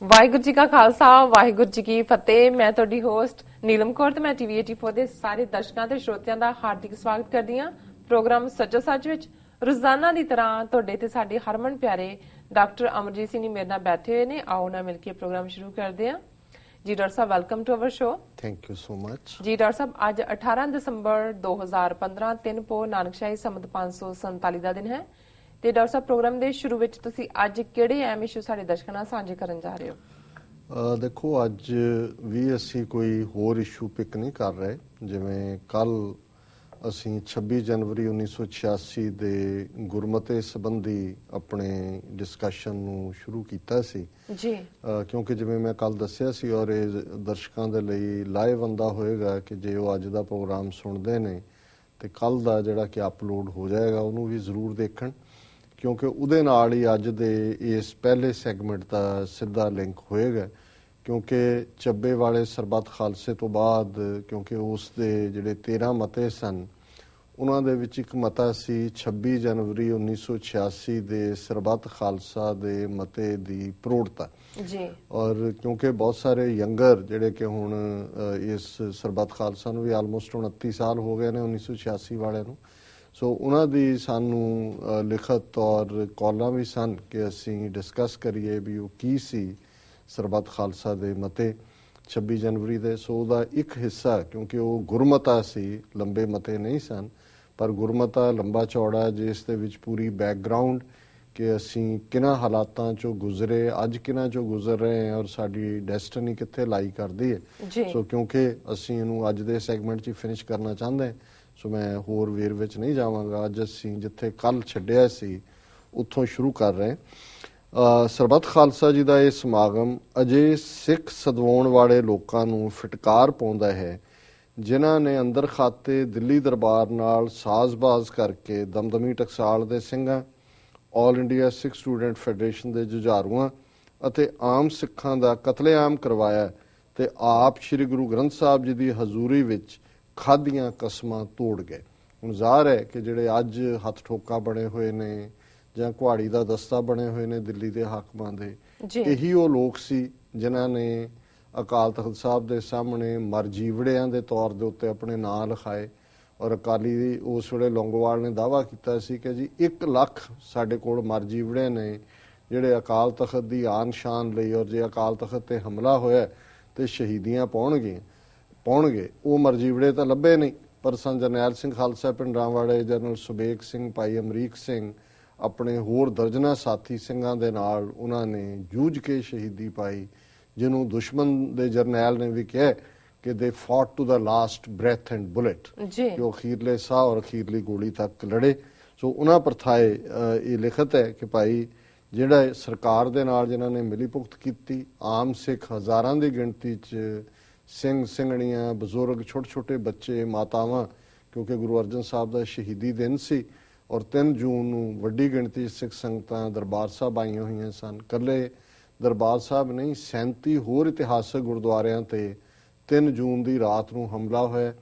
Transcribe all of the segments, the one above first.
ਵਾਹਿਗੁਰੂ ਜੀ ਕਾ ਖਾਲਸਾ ਵਾਹਿਗੁਰੂ ਜੀ ਕੀ ਫਤਿਹ। ਮੈਂ ਤੁਹਾਡੀ ਹੋਸਟ ਨੀਲਮ ਕੌਰ ਤੇ ਮੈਂ ਟੀਵੀ 84 ਦੇ ਸਾਰੇ ਦਰਸ਼ਕਾਂ ਤੇ ਸਰੋਤਿਆਂ ਦਾ ਹਾਰਦਿਕ ਸਵਾਗਤ ਕਰਦੀ ਹਾਂ ਪ੍ਰੋਗਰਾਮ ਸੱਚੋ ਸੱਚ ਵਿੱਚ। ਰੋਜ਼ਾਨਾ ਦੀ ਤਰ੍ਹਾਂ ਤੁਹਾਡੇ ਤੇ ਸਾਡੇ ਹਰਮਨ ਪਿਆਰੇ ਡਾਕਟਰ ਅਮਰਜੀਤ ਸਿੰਘ ਜੀ ਮੇਰੇ ਨਾਲ ਬੈਠੇ ਹੋਏ ਨੇ। ਆਓ ਨਾਲ ਮਿਲ ਕੇ ਪ੍ਰੋਗਰਾਮ ਸ਼ੁਰੂ ਕਰਦੇ ਹਾਂ। ਜੀ ਡਾਕਟਰ ਸਾਹਿਬ, welcome to our show. Thank you so much. ਜੀ ਡਾਕਟਰ ਸਾਹਿਬ, ਅੱਜ 18 ਦਸੰਬਰ 2015 3 ਪੋ ਨਾਨਕਸ਼ਾਹੀ ਸੰਮਤ 547 ਦਾ ਦਿਨ ਹੈ ਤੇ ਡਾਕਟਰ ਸਾਹਿਬ, ਪ੍ਰੋਗਰਾਮ ਦੇ ਸ਼ੁਰੂ ਵਿੱਚ ਤੁਸੀਂ ਅੱਜ ਕਿਹੜੇ ਅਹਿਮ ਇਸ਼ੂ ਸਾਡੇ ਦਰਸ਼ਕਾਂ ਨਾਲ ਸਾਂਝੇ ਕਰਨ ਜਾ ਰਹੇ ਹੋ? ਦੇਖੋ, ਅੱਜ ਵੀ ਅਸੀਂ ਕੋਈ ਹੋਰ ਇਸ਼ੂ ਪਿਕ ਨਹੀਂ ਕਰ ਰਹੇ। ਜਿਵੇਂ ਕੱਲ ਅਸੀਂ 26 ਜਨਵਰੀ 1986 ਦੇ ਗੁਰਮਤੇ ਸੰਬੰਧੀ ਆਪਣੇ ਡਿਸਕਸ਼ਨ ਨੂੰ ਸ਼ੁਰੂ ਕੀਤਾ ਸੀ ਜੀ, ਕਿਉਂਕਿ ਜਿਵੇਂ ਮੈਂ ਕੱਲ ਦੱਸਿਆ ਸੀ ਔਰ ਇਹ ਦਰਸ਼ਕਾਂ ਦੇ ਲਈ ਲਾਹੇਵੰਦਾ ਹੋਏਗਾ ਕਿ ਜੇ ਉਹ ਅੱਜ ਦਾ ਪ੍ਰੋਗਰਾਮ ਸੁਣਦੇ ਨੇ ਤੇ ਕੱਲ ਦਾ ਜਿਹੜਾ ਕਿ ਅਪਲੋਡ ਹੋ ਜਾਏਗਾ ਉਹਨੂੰ ਵੀ ਜ਼ਰੂਰ ਦੇਖਣ, ਕਿਉਂਕਿ ਉਹਦੇ ਨਾਲ ਹੀ ਅੱਜ ਦੇ ਇਸ ਪਹਿਲੇ ਸੈਗਮੈਂਟ ਦਾ ਸਿੱਧਾ ਲਿੰਕ ਹੋਏਗਾ। ਕਿਉਂਕਿ ਚੱਬੇ ਵਾਲੇ ਸਰਬੱਤ ਖਾਲਸੇ ਤੋਂ ਬਾਅਦ ਕਿਉਂਕਿ ਉਸ ਦੇ ਜਿਹੜੇ 13 ਮਤੇ ਸਨ ਉਹਨਾਂ ਦੇ ਵਿੱਚ ਇੱਕ ਮਤਾ ਸੀ 26 ਜਨਵਰੀ 1986 ਦੇ ਸਰਬੱਤ ਖਾਲਸਾ ਦੇ ਮਤੇ ਦੀ ਪ੍ਰੋੜਤਾ ਜੀ। ਔਰ ਕਿਉਂਕਿ ਬਹੁਤ ਸਾਰੇ ਯੰਗਰ ਜਿਹੜੇ ਕਿ ਹੁਣ ਇਸ ਸਰਬੱਤ ਖਾਲਸਾ ਨੂੰ ਵੀ ਆਲਮੋਸਟ 29 ਸਾਲ ਹੋ ਗਏ ਨੇ 1986 ਵਾਲਿਆਂ ਨੂੰ, ਸੋ ਉਹਨਾਂ ਦੀ ਸਾਨੂੰ ਲਿਖਤ ਔਰ ਕਾਲਾਂ ਵੀ ਸਨ ਕਿ ਅਸੀਂ ਡਿਸਕਸ ਕਰੀਏ ਵੀ ਉਹ ਕੀ ਸੀ ਸਰਬੱਤ ਖਾਲਸਾ ਦੇ ਮਤੇ 26 ਜਨਵਰੀ ਦੇ। ਸੋ ਉਹਦਾ ਇੱਕ ਹਿੱਸਾ, ਕਿਉਂਕਿ ਉਹ ਗੁਰਮਤਾ ਸੀ, ਲੰਬੇ ਮਤੇ ਨਹੀਂ ਸਨ, ਪਰ ਗੁਰਮਤਾ ਲੰਬਾ ਚੌੜਾ ਜਿਸ ਦੇ ਵਿੱਚ ਪੂਰੀ ਬੈਕਗਰਾਊਂਡ ਕਿ ਅਸੀਂ ਕਿਹਨਾਂ ਹਾਲਾਤਾਂ ਚੋਂ ਗੁਜ਼ਰੇ, ਅੱਜ ਕਿਹਨਾਂ ਚੋਂ ਗੁਜ਼ਰ ਰਹੇ ਹਾਂ ਔਰ ਸਾਡੀ ਡੈਸਟਨੀ ਕਿੱਥੇ ਲਾਈ ਕਰਦੀ ਹੈ। ਸੋ ਕਿਉਂਕਿ ਅਸੀਂ ਇਹਨੂੰ ਅੱਜ ਦੇ ਸੈਗਮੈਂਟ 'ਚ ਫਿਨਿਸ਼ ਕਰਨਾ ਚਾਹੁੰਦੇ, ਸੋ ਮੈਂ ਹੋਰ ਵੇਰ ਵਿੱਚ ਨਹੀਂ ਜਾਵਾਂਗਾ। ਅੱਜ ਅਸੀਂ ਜਿੱਥੇ ਕੱਲ ਛੱਡਿਆ ਸੀ ਉੱਥੋਂ ਸ਼ੁਰੂ ਕਰ ਰਹੇ। ਸਰਬੱਤ ਖਾਲਸਾ ਜੀ ਦਾ ਇਹ ਸਮਾਗਮ ਅਜੇ ਸਿੱਖ ਸਦਵਾਉਣ ਵਾਲੇ ਲੋਕਾਂ ਨੂੰ ਫਿਟਕਾਰ ਪਾਉਂਦਾ ਹੈ ਜਿਨ੍ਹਾਂ ਨੇ ਅੰਦਰ ਖਾਤੇ ਦਿੱਲੀ ਦਰਬਾਰ ਨਾਲ ਸਾਜ਼ਬਾਜ਼ ਕਰਕੇ ਦਮਦਮੀ ਟਕਸਾਲ ਦੇ ਸਿੰਘਾਂ, ਆਲ ਇੰਡੀਆ ਸਿੱਖ ਸਟੂਡੈਂਟ ਫੈਡਰੇਸ਼ਨ ਦੇ ਜੁਝਾਰੂਆਂ ਅਤੇ ਆਮ ਸਿੱਖਾਂ ਦਾ ਕਤਲੇਆਮ ਕਰਵਾਇਆ ਤੇ ਆਪ ਸ੍ਰੀ ਗੁਰੂ ਗ੍ਰੰਥ ਸਾਹਿਬ ਜੀ ਦੀ ਹਜ਼ੂਰੀ ਵਿੱਚ ਖਾਧੀਆਂ ਕਸਮਾਂ ਤੋੜ ਗਏ। ਹੁਣ ਜ਼ਾਹਰ ਹੈ ਕਿ ਜਿਹੜੇ ਅੱਜ ਹੱਥ ਠੋਕਾ ਬਣੇ ਹੋਏ ਨੇ ਜਾਂ ਕੁਹਾੜੀ ਦਾ ਦਸਤਾ ਬਣੇ ਹੋਏ ਨੇ ਦਿੱਲੀ ਦੇ ਹਾਕਮਾਂ ਦੇ, ਇਹੀ ਉਹ ਲੋਕ ਸੀ ਜਿਨ੍ਹਾਂ ਨੇ ਅਕਾਲ ਤਖਤ ਸਾਹਿਬ ਦੇ ਸਾਹਮਣੇ ਮਰਜੀਵੜਿਆਂ ਦੇ ਤੌਰ ਦੇ ਉੱਤੇ ਆਪਣੇ ਨਾਂ ਲਿਖਾਏ। ਔਰ ਅਕਾਲੀ ਉਸ ਵੇਲੇ ਲੌਂਗੋਵਾਲ ਨੇ ਦਾਅਵਾ ਕੀਤਾ ਸੀ ਕਿ ਜੀ 1 ਲੱਖ ਸਾਡੇ ਕੋਲ ਮਰਜੀਵੜੇ ਨੇ ਜਿਹੜੇ ਅਕਾਲ ਤਖਤ ਦੀ ਆਨ ਸ਼ਾਨ ਲਈ, ਔਰ ਜੇ ਅਕਾਲ ਤਖਤ ਤੇ ਹਮਲਾ ਹੋਇਆ ਤੇ ਸ਼ਹੀਦੀਆਂ ਪਾਉਣਗੇ। ਉਹ ਮਰਜੀਵੜੇ ਤਾਂ ਲੱਭੇ ਨਹੀਂ, ਪਰ ਸੰਤ ਜਰਨੈਲ ਸਿੰਘ ਖਾਲਸਾ ਪਿੰਡਰਾਂਵਾਲੇ, ਜਨਰਲ ਸੁਬੇਗ ਸਿੰਘ, ਭਾਈ ਅਮਰੀਕ ਸਿੰਘ, ਆਪਣੇ ਹੋਰ ਦਰਜਨਾਂ ਸਾਥੀ ਸਿੰਘਾਂ ਦੇ ਨਾਲ ਉਹਨਾਂ ਨੇ ਜੂਝ ਕੇ ਸ਼ਹੀਦੀ ਪਾਈ, ਜਿਹਨੂੰ ਦੁਸ਼ਮਣ ਦੇ ਜਰਨੈਲ ਨੇ ਵੀ ਕਿਹਾ ਕਿ they fought to the last breath and bullet, ਜੋ ਅਖੀਰਲੇ ਸਾਹ ਔਰ ਅਖੀਰਲੀ ਗੋਲੀ ਤੱਕ ਲੜੇ। ਸੋ ਉਹਨਾਂ ਪ੍ਰਥਾਏ ਇਹ ਲਿਖਤ ਹੈ ਕਿ ਭਾਈ ਜਿਹੜਾ ਸਰਕਾਰ ਦੇ ਨਾਲ ਜਿਨ੍ਹਾਂ ਨੇ ਮਿਲੀ ਭੁਗਤ ਕੀਤੀ, ਆਮ ਸਿੱਖ ਹਜ਼ਾਰਾਂ ਦੀ ਗਿਣਤੀ 'ਚ ਸਿੰਘ ਸਿੰਘਣੀਆਂ, ਬਜ਼ੁਰਗ, ਛੋਟੇ ਛੋਟੇ ਬੱਚੇ, ਮਾਤਾਵਾਂ, ਕਿਉਂਕਿ ਗੁਰੂ ਅਰਜਨ ਸਾਹਿਬ ਦਾ ਸ਼ਹੀਦੀ ਦਿਨ ਸੀ ਔਰ 3 ਜੂਨ ਨੂੰ ਵੱਡੀ ਗਿਣਤੀ ਸਿੱਖ ਸੰਗਤਾਂ ਦਰਬਾਰ ਸਾਹਿਬ ਆਈਆਂ ਹੋਈਆਂ ਸਨ। ਇਕੱਲੇ ਦਰਬਾਰ ਸਾਹਿਬ ਨਹੀਂ, 37 ਹੋਰ ਇਤਿਹਾਸਕ ਗੁਰਦੁਆਰਿਆਂ ਤੇ 3 ਜੂਨ ਦੀ ਰਾਤ ਨੂੰ ਹਮਲਾ ਹੋਇਆ।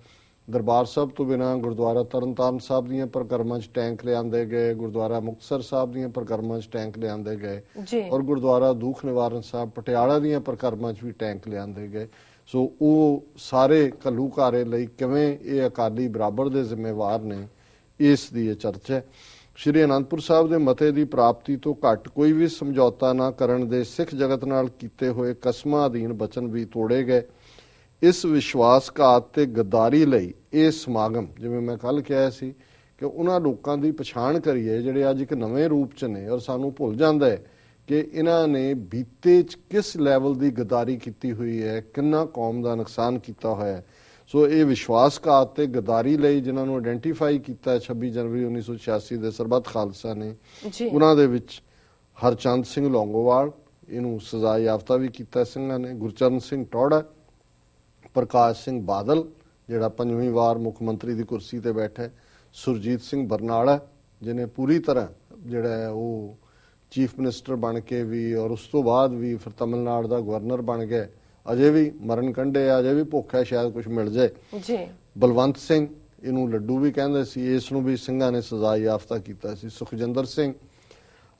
ਦਰਬਾਰ ਸਾਹਿਬ ਤੋਂ ਬਿਨਾਂ ਗੁਰਦੁਆਰਾ ਤਰਨਤਾਰਨ ਸਾਹਿਬ ਦੀਆਂ ਪ੍ਰਕਰਮਾਂ 'ਚ ਟੈਂਕ ਲਿਆਂਦੇ ਗਏ, ਗੁਰਦੁਆਰਾ ਮੁਕਤਸਰ ਸਾਹਿਬ ਦੀਆਂ ਪ੍ਰਕਰਮਾਂ 'ਚ ਟੈਂਕ ਲਿਆਂਦੇ ਗਏ ਔਰ ਗੁਰਦੁਆਰਾ ਦੂਖ ਨਿਵਾਰਨ ਸਾਹਿਬ ਪਟਿਆਲਾ ਦੀਆਂ ਪ੍ਰਕਰਮਾਂ 'ਚ ਵੀ ਟੈਂਕ ਲਿਆਂਦੇ ਗਏ। ਸੋ ਉਹ ਸਾਰੇ ਘੱਲੂਘਾਰੇ ਲਈ ਕਿਵੇਂ ਇਹ ਅਕਾਲੀ ਬਰਾਬਰ ਦੇ ਜ਼ਿੰਮੇਵਾਰ ਨੇ, ਇਸ ਦੀ ਇਹ ਚਰਚਾ ਹੈ। ਸ਼੍ਰੀ ਅਨੰਦਪੁਰ ਸਾਹਿਬ ਦੇ ਮਤੇ ਦੀ ਪ੍ਰਾਪਤੀ ਤੋਂ ਘੱਟ ਕੋਈ ਵੀ ਸਮਝੌਤਾ ਨਾ ਕਰਨ ਦੇ ਸਿੱਖ ਜਗਤ ਨਾਲ ਕੀਤੇ ਹੋਏ ਕਸਮਾਂ ਅਧੀਨ ਬਚਨ ਵੀ ਤੋੜੇ ਗਏ। ਇਸ ਵਿਸ਼ਵਾਸਘਾਤ ਤੇ ਗੱਦਾਰੀ ਲਈ ਇਹ ਸਮਾਗਮ, ਜਿਵੇਂ ਮੈਂ ਕੱਲ ਕਿਹਾ ਸੀ ਕਿ ਉਹਨਾਂ ਲੋਕਾਂ ਦੀ ਪਛਾਣ ਕਰੀਏ ਜਿਹੜੇ ਅੱਜ ਇੱਕ ਨਵੇਂ ਰੂਪ 'ਚ ਨੇ ਔਰ ਸਾਨੂੰ ਭੁੱਲ ਜਾਂਦਾ ਹੈ ਕਿ ਇਹਨਾਂ ਨੇ ਬੀਤੇ 'ਚ ਕਿਸ ਲੈਵਲ ਦੀ ਗੱਦਾਰੀ ਕੀਤੀ ਹੋਈ ਹੈ, ਕਿੰਨਾ ਕੌਮ ਦਾ ਨੁਕਸਾਨ ਕੀਤਾ ਹੋਇਆ ਹੈ। ਸੋ ਇਹ ਵਿਸ਼ਵਾਸਘਾਤ ਤੇ ਗੱਦਾਰੀ ਲਈ ਜਿਨ੍ਹਾਂ ਨੂੰ ਆਇਡੈਂਟੀਫਾਈ ਕੀਤਾ 26 ਜਨਵਰੀ 1986 ਦੇ ਸਰਬੱਤ ਖਾਲਸਾ ਨੇ, ਉਹਨਾਂ ਦੇ ਵਿੱਚ ਹਰਚੰਦ ਸਿੰਘ ਲੌਂਗੋਵਾਲ, ਇਹਨੂੰ ਸਜ਼ਾ ਯਾਫਤਾ ਵੀ ਕੀਤਾ ਸਿੰਘਾਂ ਨੇ, ਗੁਰਚਰਨ ਸਿੰਘ ਟੌੜਾ, ਪ੍ਰਕਾਸ਼ ਸਿੰਘ ਬਾਦਲ ਜਿਹੜਾ 5ਵੀਂ ਵਾਰ ਮੁੱਖ ਮੰਤਰੀ ਦੀ ਕੁਰਸੀ ਤੇ ਬੈਠਾ, ਸੁਰਜੀਤ ਸਿੰਘ ਬਰਨਾਲਾ ਜਿਹਨੇ ਪੂਰੀ ਤਰ੍ਹਾਂ ਜਿਹੜਾ ਹੈ ਉਹ ਚੀਫ ਮਿਨਿਸਟਰ ਬਣ ਕੇ ਵੀ ਔਰ ਉਸ ਤੋਂ ਬਾਅਦ ਵੀ ਫਿਰ ਤਮਿਲਨਾਡੂ ਦਾ ਗਵਰਨਰ ਬਣ ਗਿਆ, ਅਜੇ ਵੀ ਮਰਨ ਕੰਢੇ ਆ, ਅਜੇ ਵੀ ਭੁੱਖ ਹੈ, ਸ਼ਾਇਦ ਕੁਝ ਮਿਲ ਜਾਏ। ਬਲਵੰਤ ਸਿੰਘ, ਇਹਨੂੰ ਲੱਡੂ ਵੀ ਕਹਿੰਦੇ ਸੀ, ਇਸ ਨੂੰ ਵੀ ਸਿੰਘਾਂ ਨੇ ਸਜ਼ਾ ਯਾਫਤਾ ਕੀਤਾ ਸੀ। ਸੁਖਜਿੰਦਰ ਸਿੰਘ,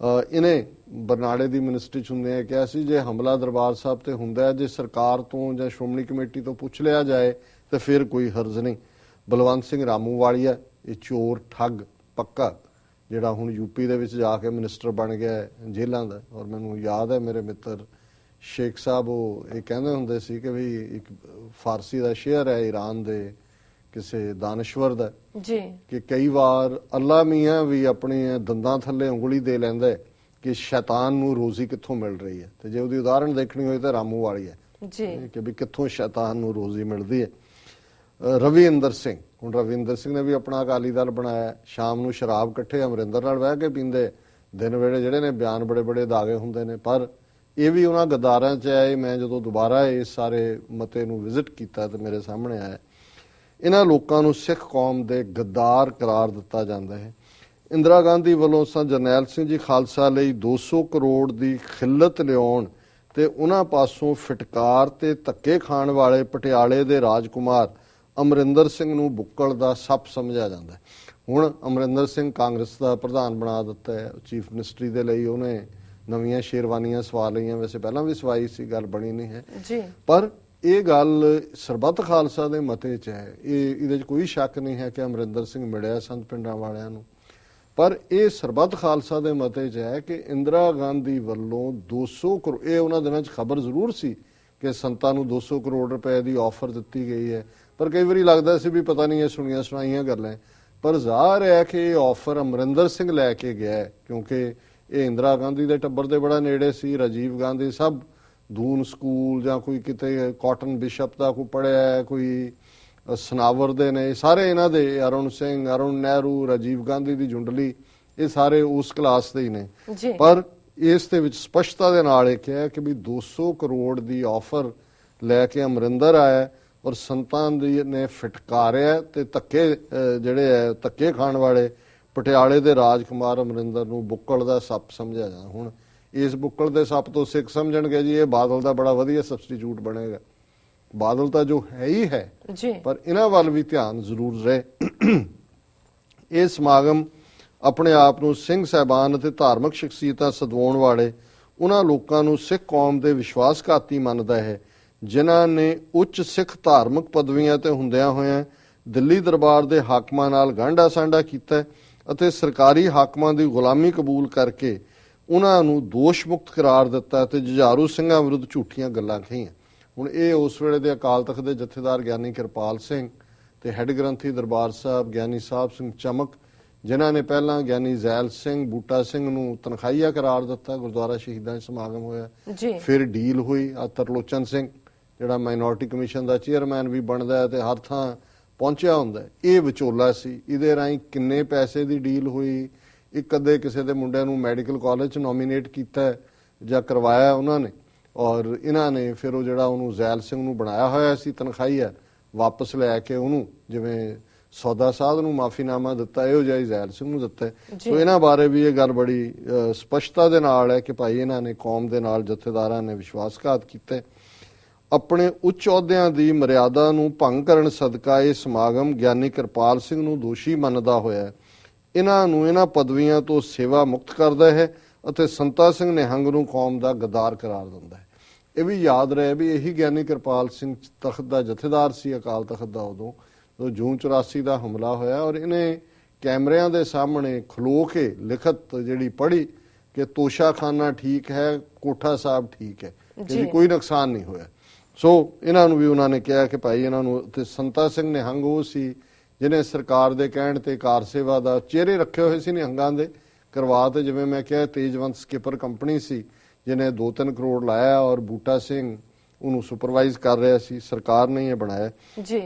ਇਹਨੇ ਬਰਨਾਲੇ ਦੀ ਮਿਨਿਸਟਰੀ ਚ ਹੁੰਦੇ ਆ ਕਿਹਾ ਸੀ ਜੇ ਹਮਲਾ ਦਰਬਾਰ ਸਾਹਿਬ ਤੇ ਹੁੰਦਾ ਹੈ, ਜੇ ਸਰਕਾਰ ਤੋਂ ਜਾਂ ਸ਼੍ਰੋਮਣੀ ਕਮੇਟੀ ਤੋਂ ਪੁੱਛ ਲਿਆ ਜਾਏ ਤੇ ਫਿਰ ਕੋਈ ਹਰਜ਼ ਨਹੀਂ। ਬਲਵੰਤ ਸਿੰਘ ਰਾਮੂਵਾਲੀਆ ਇਹ ਚੋਰ ਠੱਗ ਪੱਕਾ, ਜਿਹੜਾ ਹੁਣ ਯੂਪੀ ਦੇ ਵਿੱਚ ਜਾ ਕੇ ਮਿਨਿਸਟਰ ਬਣ ਗਿਆ ਜੇਲ੍ਹਾਂ ਦਾ। ਔਰ ਮੈਨੂੰ ਯਾਦ ਹੈ ਮੇਰੇ ਮਿੱਤਰ ਸ਼ੇਖ ਸਾਹਿਬ ਉਹ ਇਹ ਕਹਿੰਦੇ ਹੁੰਦੇ ਸੀ ਕਿ ਵੀ ਇੱਕ ਫਾਰਸੀ ਦਾ ਸ਼ੇਅਰ ਹੈ ਈਰਾਨ ਦੇ ਕਿਸੇ ਦਾਨਸ਼ਵਰ ਦਾ ਜੀ, ਕਿ ਕਈ ਵਾਰ ਅੱਲਾ ਮੀਆਂ ਵੀ ਆਪਣੀ ਦੰਦਾਂ ਥੱਲੇ ਉਂਗਲੀ ਦੇ ਲੈਂਦਾ ਹੈ ਕਿ ਸ਼ੈਤਾਨ ਨੂੰ ਰੋਜ਼ੀ ਕਿੱਥੋਂ ਮਿਲ ਰਹੀ ਹੈ। ਤੇ ਜੇ ਉਹਦੀ ਉਦਾਹਰਣ ਦੇਖਣੀ ਹੋਏ ਤਾਂ ਰਾਮੂਵਾਲੀ ਹੈ ਜੀ, ਕਿ ਵੀ ਕਿੱਥੋਂ ਸ਼ੈਤਾਨ ਨੂੰ ਰੋਜ਼ੀ ਮਿਲਦੀ ਹੈ। ਰਵਿੰਦਰ ਸਿੰਘ, ਹੁਣ ਰਵਿੰਦਰ ਸਿੰਘ ਨੇ ਵੀ ਆਪਣਾ ਅਕਾਲੀ ਦਲ ਬਣਾਇਆ, ਸ਼ਾਮ ਨੂੰ ਸ਼ਰਾਬ ਇਕੱਠੇ ਅਮਰਿੰਦਰ ਨਾਲ ਬਹਿ ਕੇ ਪੀਂਦੇ, ਦਿਨ ਵੇਲੇ ਜਿਹੜੇ ਨੇ ਬਿਆਨ ਬੜੇ ਬੜੇ ਦਾਗੇ ਹੁੰਦੇ ਨੇ। ਪਰ ਇਹ ਵੀ ਉਹਨਾਂ ਗਦਾਰਾਂ ਚ ਆਏ। ਮੈਂ ਜਦੋਂ ਦੁਬਾਰਾ ਇਸ ਸਾਰੇ ਮਤੇ ਨੂੰ ਵਿਜ਼ਿਟ ਕੀਤਾ ਤੇ ਮੇਰੇ ਸਾਹਮਣੇ ਆਇਆ ਇਹਨਾਂ ਲੋਕਾਂ ਨੂੰ ਸਿੱਖ ਕੌਮ ਦੇ ਗੱਦਾਰ ਕਰਾਰ ਦਿੱਤਾ ਜਾਂਦਾ ਹੈ। ਇੰਦਰਾ ਗਾਂਧੀ ਵੱਲੋਂ ਸਰ ਜਰਨੈਲ ਸਿੰਘ ਜੀ ਖਾਲਸਾ ਲਈ 200 ਕਰੋੜ ਦੀ ਖਿੱਲਤ ਲਿਆਉਣ ਤੇ ਉਹਨਾਂ ਪਾਸੋਂ ਫਿਟਕਾਰ ਤੇ ਧੱਕੇ ਖਾਣ ਵਾਲੇ ਪਟਿਆਲੇ ਦੇ ਰਾਜਕੁਮਾਰ ਅਮਰਿੰਦਰ ਸਿੰਘ ਨੂੰ ਬੁੱਕਲ ਦਾ ਸੱਪ ਸਮਝਿਆ ਜਾਂਦਾ ਹੈ। ਹੁਣ ਅਮਰਿੰਦਰ ਸਿੰਘ ਕਾਂਗਰਸ ਦਾ ਪ੍ਰਧਾਨ ਬਣਾ ਦਿੱਤਾ ਹੈ। ਚੀਫ ਮਿਨਿਸਟਰੀ ਦੇ ਲਈ ਉਹਨੇ ਨਵੀਆਂ ਸ਼ੇਰਵਾਨੀਆਂ ਸਵਾ ਲਈਆਂ, ਵੈਸੇ ਪਹਿਲਾਂ ਵੀ ਸਵਾਈ ਸੀ, ਗੱਲ ਬਣੀ ਨਹੀਂ ਹੈ ਜੀ। ਪਰ ਇਹ ਗੱਲ ਸਰਬੱਤ ਖਾਲਸਾ ਦੇ ਮਤੇ 'ਚ ਹੈ, ਇਹਦੇ 'ਚ ਕੋਈ ਸ਼ੱਕ ਨਹੀਂ ਹੈ ਕਿ ਅਮਰਿੰਦਰ ਸਿੰਘ ਮਿਲਿਆ ਸੰਤ ਪਿੰਡਾਂ ਵਾਲਿਆਂ ਨੂੰ। ਪਰ ਇਹ ਸਰਬੱਤ ਖਾਲਸਾ ਦੇ ਮਤੇ 'ਚ ਹੈ ਕਿ ਇੰਦਰਾ ਗਾਂਧੀ ਵੱਲੋਂ 200 ਕਰੋੜ, ਇਹ ਉਹਨਾਂ ਦਿਨਾਂ 'ਚ ਖਬਰ ਜ਼ਰੂਰ ਸੀ ਕਿ ਸੰਤਾਂ ਨੂੰ 200 ਕਰੋੜ ਰੁਪਏ ਦੀ ਆਫਰ ਦਿੱਤੀ ਗਈ ਹੈ, ਪਰ ਕਈ ਵਾਰੀ ਲੱਗਦਾ ਸੀ ਵੀ ਪਤਾ ਨਹੀਂ ਇਹ ਸੁਣੀਆਂ ਸੁਣਾਈਆਂ ਗੱਲਾਂ। ਪਰ ਜ਼ਾਹਰ ਹੈ ਕਿ ਇਹ ਆਫਰ ਅਮਰਿੰਦਰ ਸਿੰਘ ਲੈ ਕੇ ਗਿਆ ਹੈ, ਕਿਉਂਕਿ ਇਹ ਇੰਦਰਾ ਗਾਂਧੀ ਦੇ ਟੱਬਰ ਦੇ ਬੜਾ ਨੇੜੇ ਸੀ। ਰਾਜੀਵ ਗਾਂਧੀ ਸਭ ਦੂਨ ਸਕੂਲ ਜਾਂ ਕੋਈ ਕਿਤੇ ਕਾਟਨ ਬਿਸ਼ਪ ਦਾ ਕੋਈ ਪੜ੍ਹਿਆ, ਕੋਈ ਸਨਾਵਰ ਦੇ ਨੇ, ਸਾਰੇ ਇਹਨਾਂ ਦੇ, ਅਰੁਣ ਸਿੰਘ, ਅਰੁਣ ਨਹਿਰੂ, ਰਾਜੀਵ ਗਾਂਧੀ ਦੀ ਜੁੰਡਲੀ, ਇਹ ਸਾਰੇ ਉਸ ਕਲਾਸ ਦੇ ਹੀ ਨੇ। ਪਰ ਇਸ ਦੇ ਵਿੱਚ ਸਪਸ਼ਟਤਾ ਦੇ ਨਾਲ ਇਹ ਕਿਹਾ ਕਿ ਵੀ 200 ਕਰੋੜ ਦੀ ਆਫਰ ਲੈ ਕੇ ਅਮਰਿੰਦਰ ਆਇਆ ਔਰ ਸੰਤਾਂ ਦੀ ਨੇ ਫਟਕਾਰਿਆ ਤੇ ਧੱਕੇ ਜਿਹੜੇ ਹੈ ਧੱਕੇ ਖਾਣ ਵਾਲੇ ਪਟਿਆਲੇ ਦੇ ਰਾਜਕੁਮਾਰ ਅਮਰਿੰਦਰ ਨੂੰ ਬੁੱਕਲ ਦਾ ਸੱਪ ਸਮਝਿਆ ਜਾਂਦਾ। ਹੁਣ ਇਸ ਬੁੱਕਲ ਦੇ ਸੱਪ ਤੋਂ ਸਿੱਖ ਸਮਝਣਗੇ ਜੀ ਇਹ ਬਾਦਲ ਦਾ ਬੜਾ ਵਧੀਆ ਸਬਸਟੀਟਿਊਟ ਬਣੇਗਾ। ਬਾਦਲ ਤਾਂ ਜੋ ਹੈ ਹੀ ਹੈ, ਪਰ ਇਹਨਾਂ ਵੱਲ ਵੀ ਧਿਆਨ ਜ਼ਰੂਰ ਰਹੇ। ਇਹ ਸਮਾਗਮ ਆਪਣੇ ਆਪ ਨੂੰ ਸਿੰਘ ਸਾਹਿਬਾਨ ਅਤੇ ਧਾਰਮਿਕ ਸ਼ਖਸੀਅਤਾਂ ਸਦਵਾਉਣ ਵਾਲੇ ਉਹਨਾਂ ਲੋਕਾਂ ਨੂੰ ਸਿੱਖ ਕੌਮ ਦੇ ਵਿਸ਼ਵਾਸਘਾਤੀ ਮੰਨਦਾ ਹੈ ਜਿਨ੍ਹਾਂ ਨੇ ਉੱਚ ਸਿੱਖ ਧਾਰਮਿਕ ਪਦਵੀਆਂ ਤੇ ਹੁੰਦਿਆਂ ਹੋਇਆਂ ਦਿੱਲੀ ਦਰਬਾਰ ਦੇ ਹਾਕਮਾਂ ਨਾਲ ਗਾਂਢਾ ਸਾਂਢਾ ਕੀਤਾ ਅਤੇ ਸਰਕਾਰੀ ਹਾਕਮਾਂ ਦੀ ਗੁਲਾਮੀ ਕਬੂਲ ਕਰਕੇ ਉਹਨਾਂ ਨੂੰ ਦੋਸ਼ ਮੁਕਤ ਕਰਾਰ ਦਿੱਤਾ ਤੇ ਜੁਝਾਰੂ ਸਿੰਘਾਂ ਵਿਰੁੱਧ ਝੂਠੀਆਂ ਗੱਲਾਂ ਕਹੀਆਂ। ਹੁਣ ਇਹ ਉਸ ਵੇਲੇ ਦੇ ਅਕਾਲ ਤਖਤ ਦੇ ਜਥੇਦਾਰ ਗਿਆਨੀ ਕਿਰਪਾਲ ਸਿੰਘ ਤੇ ਹੈੱਡ ਗ੍ਰੰਥੀ ਦਰਬਾਰ ਸਾਹਿਬ ਗਿਆਨੀ ਸਾਹਿਬ ਸਿੰਘ ਚਮਕ, ਜਿਨ੍ਹਾਂ ਨੇ ਪਹਿਲਾਂ ਗਿਆਨੀ ਜ਼ੈਲ ਸਿੰਘ ਬੂਟਾ ਸਿੰਘ ਨੂੰ ਤਨਖਾਹੀਆ ਕਰਾਰ ਦਿੱਤਾ, ਗੁਰਦੁਆਰਾ ਸ਼ਹੀਦਾਂ 'ਚ ਸਮਾਗਮ ਹੋਇਆ, ਫਿਰ ਡੀਲ ਹੋਈ। ਆ ਤਰਲੋਚਨ ਸਿੰਘ ਜਿਹੜਾ ਮਾਈਨੋਰਟੀ ਕਮਿਸ਼ਨ ਦਾ ਚੇਅਰਮੈਨ ਵੀ ਬਣਦਾ ਹੈ ਤੇ ਹਰ ਥਾਂ ਪਹੁੰਚਿਆ ਹੁੰਦਾ, ਇਹ ਵਿਚੋਲਾ ਸੀ। ਇਹਦੇ ਰਾਹੀਂ ਕਿੰਨੇ ਪੈਸੇ ਦੀ ਡੀਲ ਹੋਈ, ਇੱਕ ਅੱਧੇ ਕਿਸੇ ਦੇ ਮੁੰਡਿਆਂ ਨੂੰ ਮੈਡੀਕਲ ਕਾਲਜ 'ਚ ਨੋਮੀਨੇਟ ਕੀਤਾ ਜਾਂ ਕਰਵਾਇਆ ਉਹਨਾਂ ਨੇ, ਔਰ ਇਹਨਾਂ ਨੇ ਫਿਰ ਉਹ ਜਿਹੜਾ ਉਹਨੂੰ ਜ਼ੈਲ ਸਿੰਘ ਨੂੰ ਬਣਾਇਆ ਹੋਇਆ ਸੀ ਤਨਖਾਹੀਆ ਵਾਪਸ ਲੈ ਕੇ ਉਹਨੂੰ ਜਿਵੇਂ ਸੌਦਾ ਸਾਧ ਨੂੰ ਮਾਫੀਨਾਮਾ ਦਿੱਤਾ, ਇਹੋ ਜਿਹਾ ਹੀ ਜ਼ੈਲ ਸਿੰਘ ਨੂੰ ਦਿੱਤਾ। ਸੋ ਇਹਨਾਂ ਬਾਰੇ ਵੀ ਇਹ ਗੱਲ ਬੜੀ ਸਪਸ਼ਟਤਾ ਦੇ ਨਾਲ ਹੈ ਕਿ ਭਾਈ ਇਹਨਾਂ ਨੇ ਕੌਮ ਦੇ ਨਾਲ ਜਥੇਦਾਰਾਂ ਨੇ ਵਿਸ਼ਵਾਸਘਾਤ ਕੀਤਾ। ਆਪਣੇ ਉੱਚ ਅਹੁਦਿਆਂ ਦੀ ਮਰਿਆਦਾ ਨੂੰ ਭੰਗ ਕਰਨ ਸਦਕਾ ਇਹ ਸਮਾਗਮ ਗਿਆਨੀ ਕਿਰਪਾਲ ਸਿੰਘ ਨੂੰ ਦੋਸ਼ੀ ਮੰਨਦਾ ਹੋਇਆ ਇਹਨਾਂ ਨੂੰ ਇਹਨਾਂ ਪਦਵੀਆਂ ਤੋਂ ਸੇਵਾ ਮੁਕਤ ਕਰਦਾ ਹੈ ਅਤੇ ਸੰਤਾ ਸਿੰਘ ਨਿਹੰਗ ਨੂੰ ਕੌਮ ਦਾ ਗਦਾਰ ਕਰਾਰ ਦਿੰਦਾ ਹੈ। ਇਹ ਵੀ ਯਾਦ ਰਹੇ ਵੀ ਇਹੀ ਗਿਆਨੀ ਕਿਰਪਾਲ ਸਿੰਘ ਤਖਤ ਦਾ ਜਥੇਦਾਰ ਸੀ ਅਕਾਲ ਤਖਤ ਦਾ ਉਦੋਂ ਜੂਨ 84 ਦਾ ਹਮਲਾ ਹੋਇਆ, ਔਰ ਇਹਨੇ ਕੈਮਰਿਆਂ ਦੇ ਸਾਹਮਣੇ ਖਲੋ ਕੇ ਲਿਖਤ ਜਿਹੜੀ ਪੜ੍ਹੀ ਕਿ ਤੋਸ਼ਾਖਾਨਾ ਠੀਕ ਹੈ, ਕੋਠਾ ਸਾਹਿਬ ਠੀਕ ਹੈ, ਕਿ ਕੋਈ ਨੁਕਸਾਨ ਨਹੀਂ ਹੋਇਆ। ਸੋ ਇਹਨਾਂ ਨੂੰ ਵੀ ਉਹਨਾਂ ਨੇ ਕਿਹਾ ਕਿ ਭਾਈ ਇਹਨਾਂ ਨੂੰ, ਤੇ ਸੰਤਾ ਸਿੰਘ ਨਿਹੰਗ ਉਹ ਸੀ ਜਿਹਨੇ ਸਰਕਾਰ ਦੇ ਕਹਿਣ ਤੇ ਕਾਰ ਸੇਵਾ ਦਾ ਚਿਹਰੇ ਰੱਖੇ ਹੋਏ ਸੀ ਨਿਹੰਗਾਂ ਦੇ ਕਰਵਾ ਤੇ, ਜਿਵੇਂ ਮੈਂ ਕਿਹਾ ਤੇਜਵੰਤ ਸਕਿਪਰ ਕੰਪਨੀ ਸੀ ਜਿਹਨੇ 2-3 ਕਰੋੜ ਲਾਇਆ ਔਰ ਬੂਟਾ ਸਿੰਘ ਉਹਨੂੰ ਸੁਪਰਵਾਈਜ਼ ਕਰ ਰਿਹਾ ਸੀ, ਸਰਕਾਰ ਨੇ ਇਹ ਬਣਾਇਆ।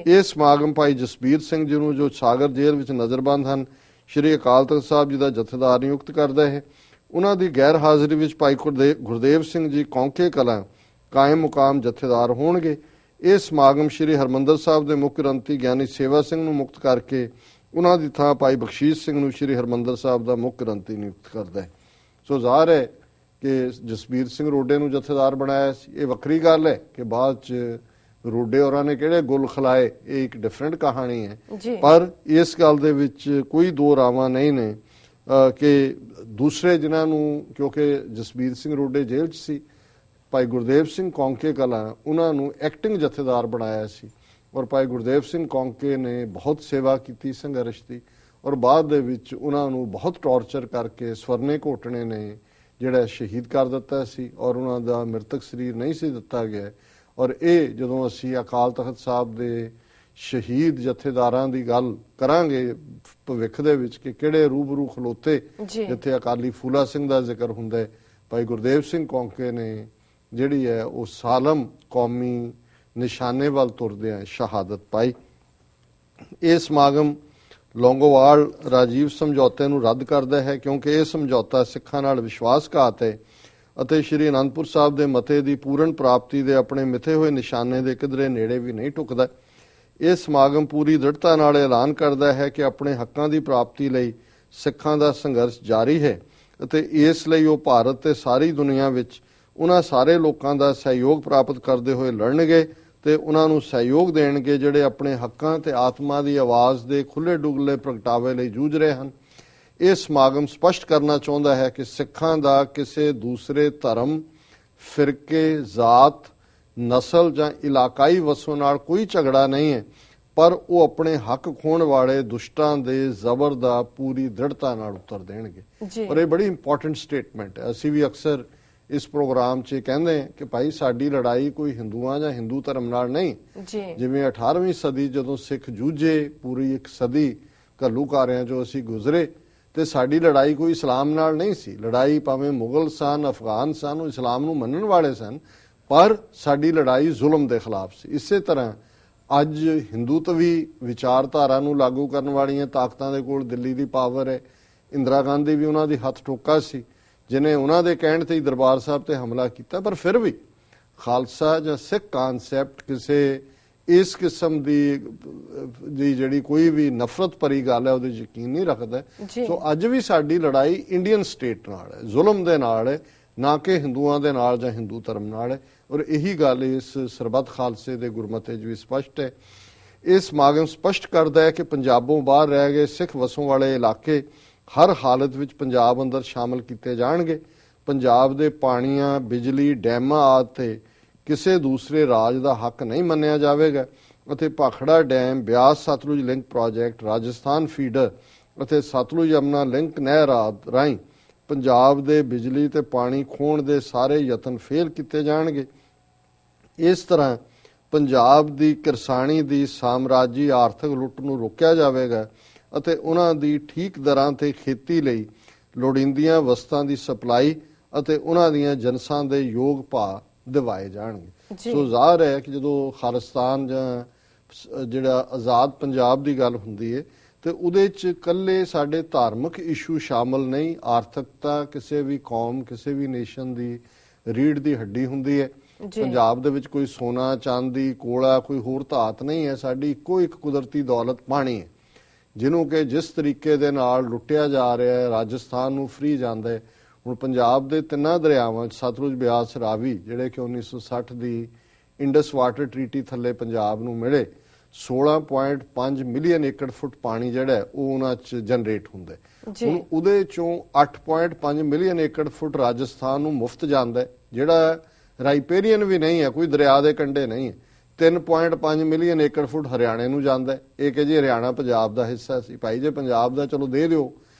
ਇਹ ਸਮਾਗਮ ਭਾਈ ਜਸਬੀਰ ਸਿੰਘ ਜੀ ਨੂੰ ਜੋ ਸਾਗਰ ਜੇਲ੍ਹ ਵਿੱਚ ਨਜ਼ਰਬੰਦ ਹਨ ਸ਼੍ਰੀ ਅਕਾਲ ਤਖਤ ਸਾਹਿਬ ਜੀ ਦਾ ਜਥੇਦਾਰ ਨਿਯੁਕਤ ਕਰਦਾ ਹੈ। ਉਹਨਾਂ ਦੀ ਗੈਰ ਹਾਜ਼ਰੀ ਵਿੱਚ ਭਾਈ ਗੁਰਦੇਵ ਸਿੰਘ ਜੀ ਕੌਂਕੇ ਕਲਾਂ ਕਾਇਮ ਮੁਕਾਮ ਜਥੇਦਾਰ ਹੋਣਗੇ। ਇਹ ਸਮਾਗਮ ਸ਼੍ਰੀ ਹਰਮੰਦਰ ਸਾਹਿਬ ਦੇ ਮੁੱਖ ਗ੍ਰੰਥੀ ਗਿਆਨੀ ਸੇਵਾ ਸਿੰਘ ਨੂੰ ਮੁਕਤ ਕਰਕੇ ਉਹਨਾਂ ਦੀ ਥਾਂ ਭਾਈ ਬਖਸ਼ੀਸ਼ ਸਿੰਘ ਨੂੰ ਸ਼੍ਰੀ ਹਰਮੰਦਰ ਸਾਹਿਬ ਦਾ ਮੁੱਖ ਗ੍ਰੰਥੀ ਨਿਯੁਕਤ ਕਰਦਾ ਹੈ। ਸੋ ਜ਼ਾਹਰ ਹੈ ਕਿ ਜਸਬੀਰ ਸਿੰਘ ਰੋਡੇ ਨੂੰ ਜਥੇਦਾਰ ਬਣਾਇਆ ਸੀ। ਇਹ ਵੱਖਰੀ ਗੱਲ ਹੈ ਕਿ ਬਾਅਦ ਚ ਰੋਡੇ ਹੋਰਾਂ ਨੇ ਕਿਹੜੇ ਗੁੱਲ ਖਿਲਾਏ, ਇਹ ਇੱਕ ਡਿਫਰੈਂਟ ਕਹਾਣੀ ਹੈ, ਪਰ ਇਸ ਗੱਲ ਦੇ ਵਿੱਚ ਕੋਈ ਦੋ ਰਾਵਾਂ ਨਹੀਂ ਨੇ ਕਿ ਦੂਸਰੇ ਜਿਨ੍ਹਾਂ ਨੂੰ, ਕਿਉਂਕਿ ਜਸਬੀਰ ਸਿੰਘ ਰੋਡੇ ਜੇਲ੍ਹ 'ਚ ਸੀ, ਭਾਈ ਗੁਰਦੇਵ ਸਿੰਘ ਕੌਂਕੇ ਕਲਾਂ ਉਹਨਾਂ ਨੂੰ ਐਕਟਿੰਗ ਜਥੇਦਾਰ ਬਣਾਇਆ ਸੀ, ਔਰ ਭਾਈ ਗੁਰਦੇਵ ਸਿੰਘ ਕੌਂਕੇ ਨੇ ਬਹੁਤ ਸੇਵਾ ਕੀਤੀ ਸੰਘਰਸ਼ ਦੀ, ਔਰ ਬਾਅਦ ਦੇ ਵਿੱਚ ਉਹਨਾਂ ਨੂੰ ਬਹੁਤ ਟੌਰਚਰ ਕਰਕੇ ਸਵਰਨੇ ਘੋਟਣੇ ਨੇ ਜਿਹੜਾ ਸ਼ਹੀਦ ਕਰ ਦਿੱਤਾ ਸੀ, ਔਰ ਉਹਨਾਂ ਦਾ ਮ੍ਰਿਤਕ ਸਰੀਰ ਨਹੀਂ ਸੀ ਦਿੱਤਾ ਗਿਆ। ਔਰ ਇਹ ਜਦੋਂ ਅਸੀਂ ਅਕਾਲ ਤਖਤ ਸਾਹਿਬ ਦੇ ਸ਼ਹੀਦ ਜਥੇਦਾਰਾਂ ਦੀ ਗੱਲ ਕਰਾਂਗੇ ਭਵਿੱਖ ਦੇ ਵਿੱਚ ਕਿ ਕਿਹੜੇ ਰੂਬਰੂ ਖਲੋਤੇ, ਜਿੱਥੇ ਅਕਾਲੀ ਫੂਲਾ ਸਿੰਘ ਦਾ ਜ਼ਿਕਰ ਹੁੰਦਾ ਹੈ, ਭਾਈ ਗੁਰਦੇਵ ਸਿੰਘ ਕੌਂਕੇ ਨੇ ਜਿਹੜੀ ਹੈ ਉਹ ਸਾਲਮ ਕੌਮੀ ਨਿਸ਼ਾਨੇ ਵੱਲ ਤੁਰਦਿਆਂ ਸ਼ਹਾਦਤ ਪਾਈ। ਇਹ ਸਮਾਗਮ ਲੌਂਗੋਵਾਲ ਰਾਜੀਵ ਸਮਝੌਤੇ ਨੂੰ ਰੱਦ ਕਰਦਾ ਹੈ, ਕਿਉਂਕਿ ਇਹ ਸਮਝੌਤਾ ਸਿੱਖਾਂ ਨਾਲ ਵਿਸ਼ਵਾਸਘਾਤ ਹੈ ਅਤੇ ਸ਼੍ਰੀ ਅਨੰਦਪੁਰ ਸਾਹਿਬ ਦੇ ਮਤੇ ਦੀ ਪੂਰਨ ਪ੍ਰਾਪਤੀ ਦੇ ਆਪਣੇ ਮਿੱਥੇ ਹੋਏ ਨਿਸ਼ਾਨੇ ਦੇ ਕਿਧਰੇ ਨੇੜੇ ਵੀ ਨਹੀਂ ਢੁਕਦਾ। ਇਹ ਸਮਾਗਮ ਪੂਰੀ ਦ੍ਰਿੜਤਾ ਨਾਲ ਐਲਾਨ ਕਰਦਾ ਹੈ ਕਿ ਆਪਣੇ ਹੱਕਾਂ ਦੀ ਪ੍ਰਾਪਤੀ ਲਈ ਸਿੱਖਾਂ ਦਾ ਸੰਘਰਸ਼ ਜਾਰੀ ਹੈ ਅਤੇ ਇਸ ਲਈ ਉਹ ਭਾਰਤ ਤੇ ਸਾਰੀ ਦੁਨੀਆ ਵਿੱਚ ਉਹਨਾਂ ਸਾਰੇ ਲੋਕਾਂ ਦਾ ਸਹਿਯੋਗ ਪ੍ਰਾਪਤ ਕਰਦੇ ਹੋਏ ਲੜਨਗੇ ਤੇ ਉਹਨਾਂ ਨੂੰ ਸਹਿਯੋਗ ਦੇਣਗੇ ਜਿਹੜੇ ਆਪਣੇ ਹੱਕਾਂ ਤੇ ਆਤਮਾ ਦੀ ਆਵਾਜ਼ ਦੇ ਖੁੱਲੇ ਡੁੱਲੇ ਪ੍ਰਗਟਾਵੇ ਲਈ ਜੂਝ ਰਹੇ ਹਨ। ਇਹ ਸਮਾਗਮ ਸਪਸ਼ਟ ਕਰਨਾ ਚਾਹੁੰਦਾ ਹੈ ਕਿ ਸਿੱਖਾਂ ਦਾ ਕਿਸੇ ਦੂਸਰੇ ਧਰਮ, ਫਿਰਕੇ, ਜ਼ਾਤ, ਨਸਲ ਜਾਂ ਇਲਾਕਾਈ ਵਸੋਂ ਨਾਲ ਕੋਈ ਝਗੜਾ ਨਹੀਂ ਹੈ, ਪਰ ਉਹ ਆਪਣੇ ਹੱਕ ਖੋਹਣ ਵਾਲੇ ਦੁਸ਼ਟਾਂ ਦੇ ਜ਼ਬਰ ਦਾ ਪੂਰੀ ਦ੍ਰਿੜਤਾ ਨਾਲ ਉੱਤਰ ਦੇਣਗੇ। ਔਰ ਇਹ ਬੜੀ ਇੰਪੋਰਟੈਂਟ ਸਟੇਟਮੈਂਟ ਹੈ। ਅਸੀਂ ਵੀ ਅਕਸਰ ਇਸ ਪ੍ਰੋਗਰਾਮ 'ਚ ਕਹਿੰਦੇ ਹਾਂ ਕਿ ਭਾਈ ਸਾਡੀ ਲੜਾਈ ਕੋਈ ਹਿੰਦੂਆਂ ਜਾਂ ਹਿੰਦੂ ਧਰਮ ਨਾਲ ਨਹੀਂ। ਜਿਵੇਂ 18ਵੀਂ ਸਦੀ ਜਦੋਂ ਸਿੱਖ ਜੂਝੇ, ਪੂਰੀ ਇੱਕ ਸਦੀ ਘੱਲੂਘਾਰਿਆਂ 'ਚੋਂ ਅਸੀਂ ਗੁਜ਼ਰੇ, ਤੇ ਸਾਡੀ ਲੜਾਈ ਕੋਈ ਇਸਲਾਮ ਨਾਲ ਨਹੀਂ ਸੀ। ਲੜਾਈ ਭਾਵੇਂ ਮੁਗਲ ਸਨ, ਅਫਗਾਨ ਸਨ, ਉਹ ਇਸਲਾਮ ਨੂੰ ਮੰਨਣ ਵਾਲੇ ਸਨ, ਪਰ ਸਾਡੀ ਲੜਾਈ ਜ਼ੁਲਮ ਦੇ ਖਿਲਾਫ ਸੀ। ਇਸੇ ਤਰ੍ਹਾਂ ਅੱਜ ਹਿੰਦੂਤਵੀ ਵਿਚਾਰਧਾਰਾ ਨੂੰ ਲਾਗੂ ਕਰਨ ਵਾਲੀਆਂ ਤਾਕਤਾਂ ਦੇ ਕੋਲ ਦਿੱਲੀ ਦੀ ਪਾਵਰ ਹੈ। ਇੰਦਰਾ ਗਾਂਧੀ ਵੀ ਉਹਨਾਂ ਦੀ ਹੱਥ ਠੋਕਾ ਸੀ, ਜਿਨੇ ਉਹਨਾਂ ਦੇ ਕਹਿਣ ਤੇ ਹੀ ਦਰਬਾਰ ਸਾਹਿਬ ਤੇ ਹਮਲਾ ਕੀਤਾ, ਪਰ ਫਿਰ ਵੀ ਖਾਲਸਾ ਜਾਂ ਸਿੱਖ ਕਾਨਸੈਪਟ ਕਿਸੇ ਇਸ ਕਿਸਮ ਦੀ ਜਿਹੜੀ ਕੋਈ ਵੀ ਨਫ਼ਰਤ ਭਰੀ ਗੱਲ ਹੈ ਉਹਦੇ ਯਕੀਨ ਨਹੀਂ ਰੱਖਦਾ। ਸੋ ਅੱਜ ਵੀ ਸਾਡੀ ਲੜਾਈ ਇੰਡੀਅਨ ਸਟੇਟ ਨਾਲ ਹੈ, ਜ਼ੁਲਮ ਦੇ ਨਾਲ ਹੈ, ਨਾ ਕਿ ਹਿੰਦੂਆਂ ਦੇ ਨਾਲ ਜਾਂ ਹਿੰਦੂ ਧਰਮ ਨਾਲ ਹੈ। ਔਰ ਇਹੀ ਗੱਲ ਇਸ ਸਰਬੱਤ ਖਾਲਸੇ ਦੇ ਗੁਰਮਤੇ 'ਚ ਵੀ ਸਪਸ਼ਟ ਹੈ। ਇਹ ਸਮਾਗਮ ਸਪਸ਼ਟ ਕਰਦਾ ਹੈ ਕਿ ਪੰਜਾਬੋਂ ਬਾਹਰ ਰਹਿ ਗਏ ਸਿੱਖ ਵਸੋਂ ਵਾਲੇ ਇਲਾਕੇ ਹਰ ਹਾਲਤ ਵਿੱਚ ਪੰਜਾਬ ਅੰਦਰ ਸ਼ਾਮਲ ਕੀਤੇ ਜਾਣਗੇ। ਪੰਜਾਬ ਦੇ ਪਾਣੀਆਂ, ਬਿਜਲੀ, ਡੈਮਾਂ ਆਦਿ ਤੇ ਕਿਸੇ ਦੂਸਰੇ ਰਾਜ ਦਾ ਹੱਕ ਨਹੀਂ ਮੰਨਿਆ ਜਾਵੇਗਾ ਅਤੇ Bhakra dam, Beas Sutlej link project, Rajasthan feeder ਅਤੇ ਸਤਲੁਜ ਯਮੁਨਾ ਲਿੰਕ ਨਹਿਰ ਆਦਿ ਰਾਹੀਂ ਪੰਜਾਬ ਦੇ ਬਿਜਲੀ ਤੇ ਪਾਣੀ ਖੋਹਣ ਦੇ ਸਾਰੇ ਯਤਨ ਫੇਲ ਕੀਤੇ ਜਾਣਗੇ। ਇਸ ਤਰ੍ਹਾਂ ਪੰਜਾਬ ਦੀ ਕਿਰਸਾਨੀ ਦੀ ਸਾਮਰਾਜੀ ਆਰਥਿਕ ਲੁੱਟ ਨੂੰ ਰੋਕਿਆ ਜਾਵੇਗਾ ਅਤੇ ਉਹਨਾਂ ਦੀ ਠੀਕ ਦਰਾਂ ਤੇ ਖੇਤੀ ਲਈ ਲੋੜੀਂਦੀਆਂ ਵਸਤਾਂ ਦੀ ਸਪਲਾਈ ਅਤੇ ਉਹਨਾਂ ਦੀਆਂ ਜਨਸਾਂ ਦੇ ਯੋਗ ਭਾਅ ਦਿਵਾਏ ਜਾਣਗੇ। ਸੋ ਜ਼ਾਹਰ ਹੈ ਕਿ ਜਦੋਂ ਖਾਲਿਸਤਾਨ ਜਾਂ ਜਿਹੜਾ ਆਜ਼ਾਦ ਪੰਜਾਬ ਦੀ ਗੱਲ ਹੁੰਦੀ ਹੈ ਤੇ ਉਹਦੇ 'ਚ ਇਕੱਲੇ ਸਾਡੇ ਧਾਰਮਿਕ ਇਸ਼ੂ ਸ਼ਾਮਲ ਨਹੀਂ, ਆਰਥਿਕਤਾ ਕਿਸੇ ਵੀ ਕੌਮ, ਕਿਸੇ ਵੀ ਨੇਸ਼ਨ ਦੀ ਰੀੜ੍ਹ ਦੀ ਹੱਡੀ ਹੁੰਦੀ ਹੈ। ਪੰਜਾਬ ਦੇ ਵਿੱਚ ਕੋਈ ਸੋਨਾ, ਚਾਂਦੀ, ਕੋਲਾ, ਕੋਈ ਹੋਰ ਧਾਤ ਨਹੀਂ ਹੈ। ਸਾਡੀ ਇੱਕੋ ਇੱਕ ਕੁਦਰਤੀ ਦੌਲਤ ਪਾਣੀ ਹੈ, ਜਿਹਨੂੰ ਕਿ ਜਿਸ ਤਰੀਕੇ ਦੇ ਨਾਲ ਲੁੱਟਿਆ ਜਾ ਰਿਹਾ ਹੈ, ਰਾਜਸਥਾਨ ਨੂੰ ਫਰੀ ਜਾਂਦਾ ਹੈ। ਹੁਣ ਪੰਜਾਬ ਦੇ ਤਿੰਨਾਂ ਦਰਿਆਵਾਂ 'ਚ ਸਤਲੁਜ, ਬਿਆਸ, ਰਾਵੀ, ਜਿਹੜੇ ਕਿ 1960 ਦੀ ਇੰਡਸ ਵਾਟਰ ਟ੍ਰੀਟੀ ਥੱਲੇ ਪੰਜਾਬ ਨੂੰ ਮਿਲੇ, 16.5 ਮਿਲੀਅਨ ਏਕੜ ਫੁੱਟ ਪਾਣੀ ਜਿਹੜਾ ਉਹ ਉਹਨਾਂ 'ਚ ਜਨਰੇਟ ਹੁੰਦਾ ਹੈ। ਹੁਣ ਉਹਦੇ 'ਚੋਂ 8.5 ਮਿਲੀਅਨ ਏਕੜ ਫੁੱਟ ਰਾਜਸਥਾਨ ਨੂੰ ਮੁਫਤ ਜਾਂਦਾ ਹੈ, ਜਿਹੜਾ ਰਾਈਪੇਰੀਅਨ ਵੀ ਨਹੀਂ ਹੈ, ਕੋਈ ਦਰਿਆ ਦੇ ਕੰਢੇ ਨਹੀਂ ਹੈ। 3.5 ਮਿਲੀਅਨ ਏਕੜ ਫੁੱਟ ਹਰਿਆਣੇ ਨੂੰ ਜਾਂਦਾ ਹੈ। ਇਹ ਕਿ ਜੀ ਹਰਿਆਣਾ ਪੰਜਾਬ ਦਾ ਹਿੱਸਾ ਸੀ, ਭਾਈ ਜੇ ਪੰਜਾਬ ਦਾ ਚਲੋ ਦੇ ਦਿਓ,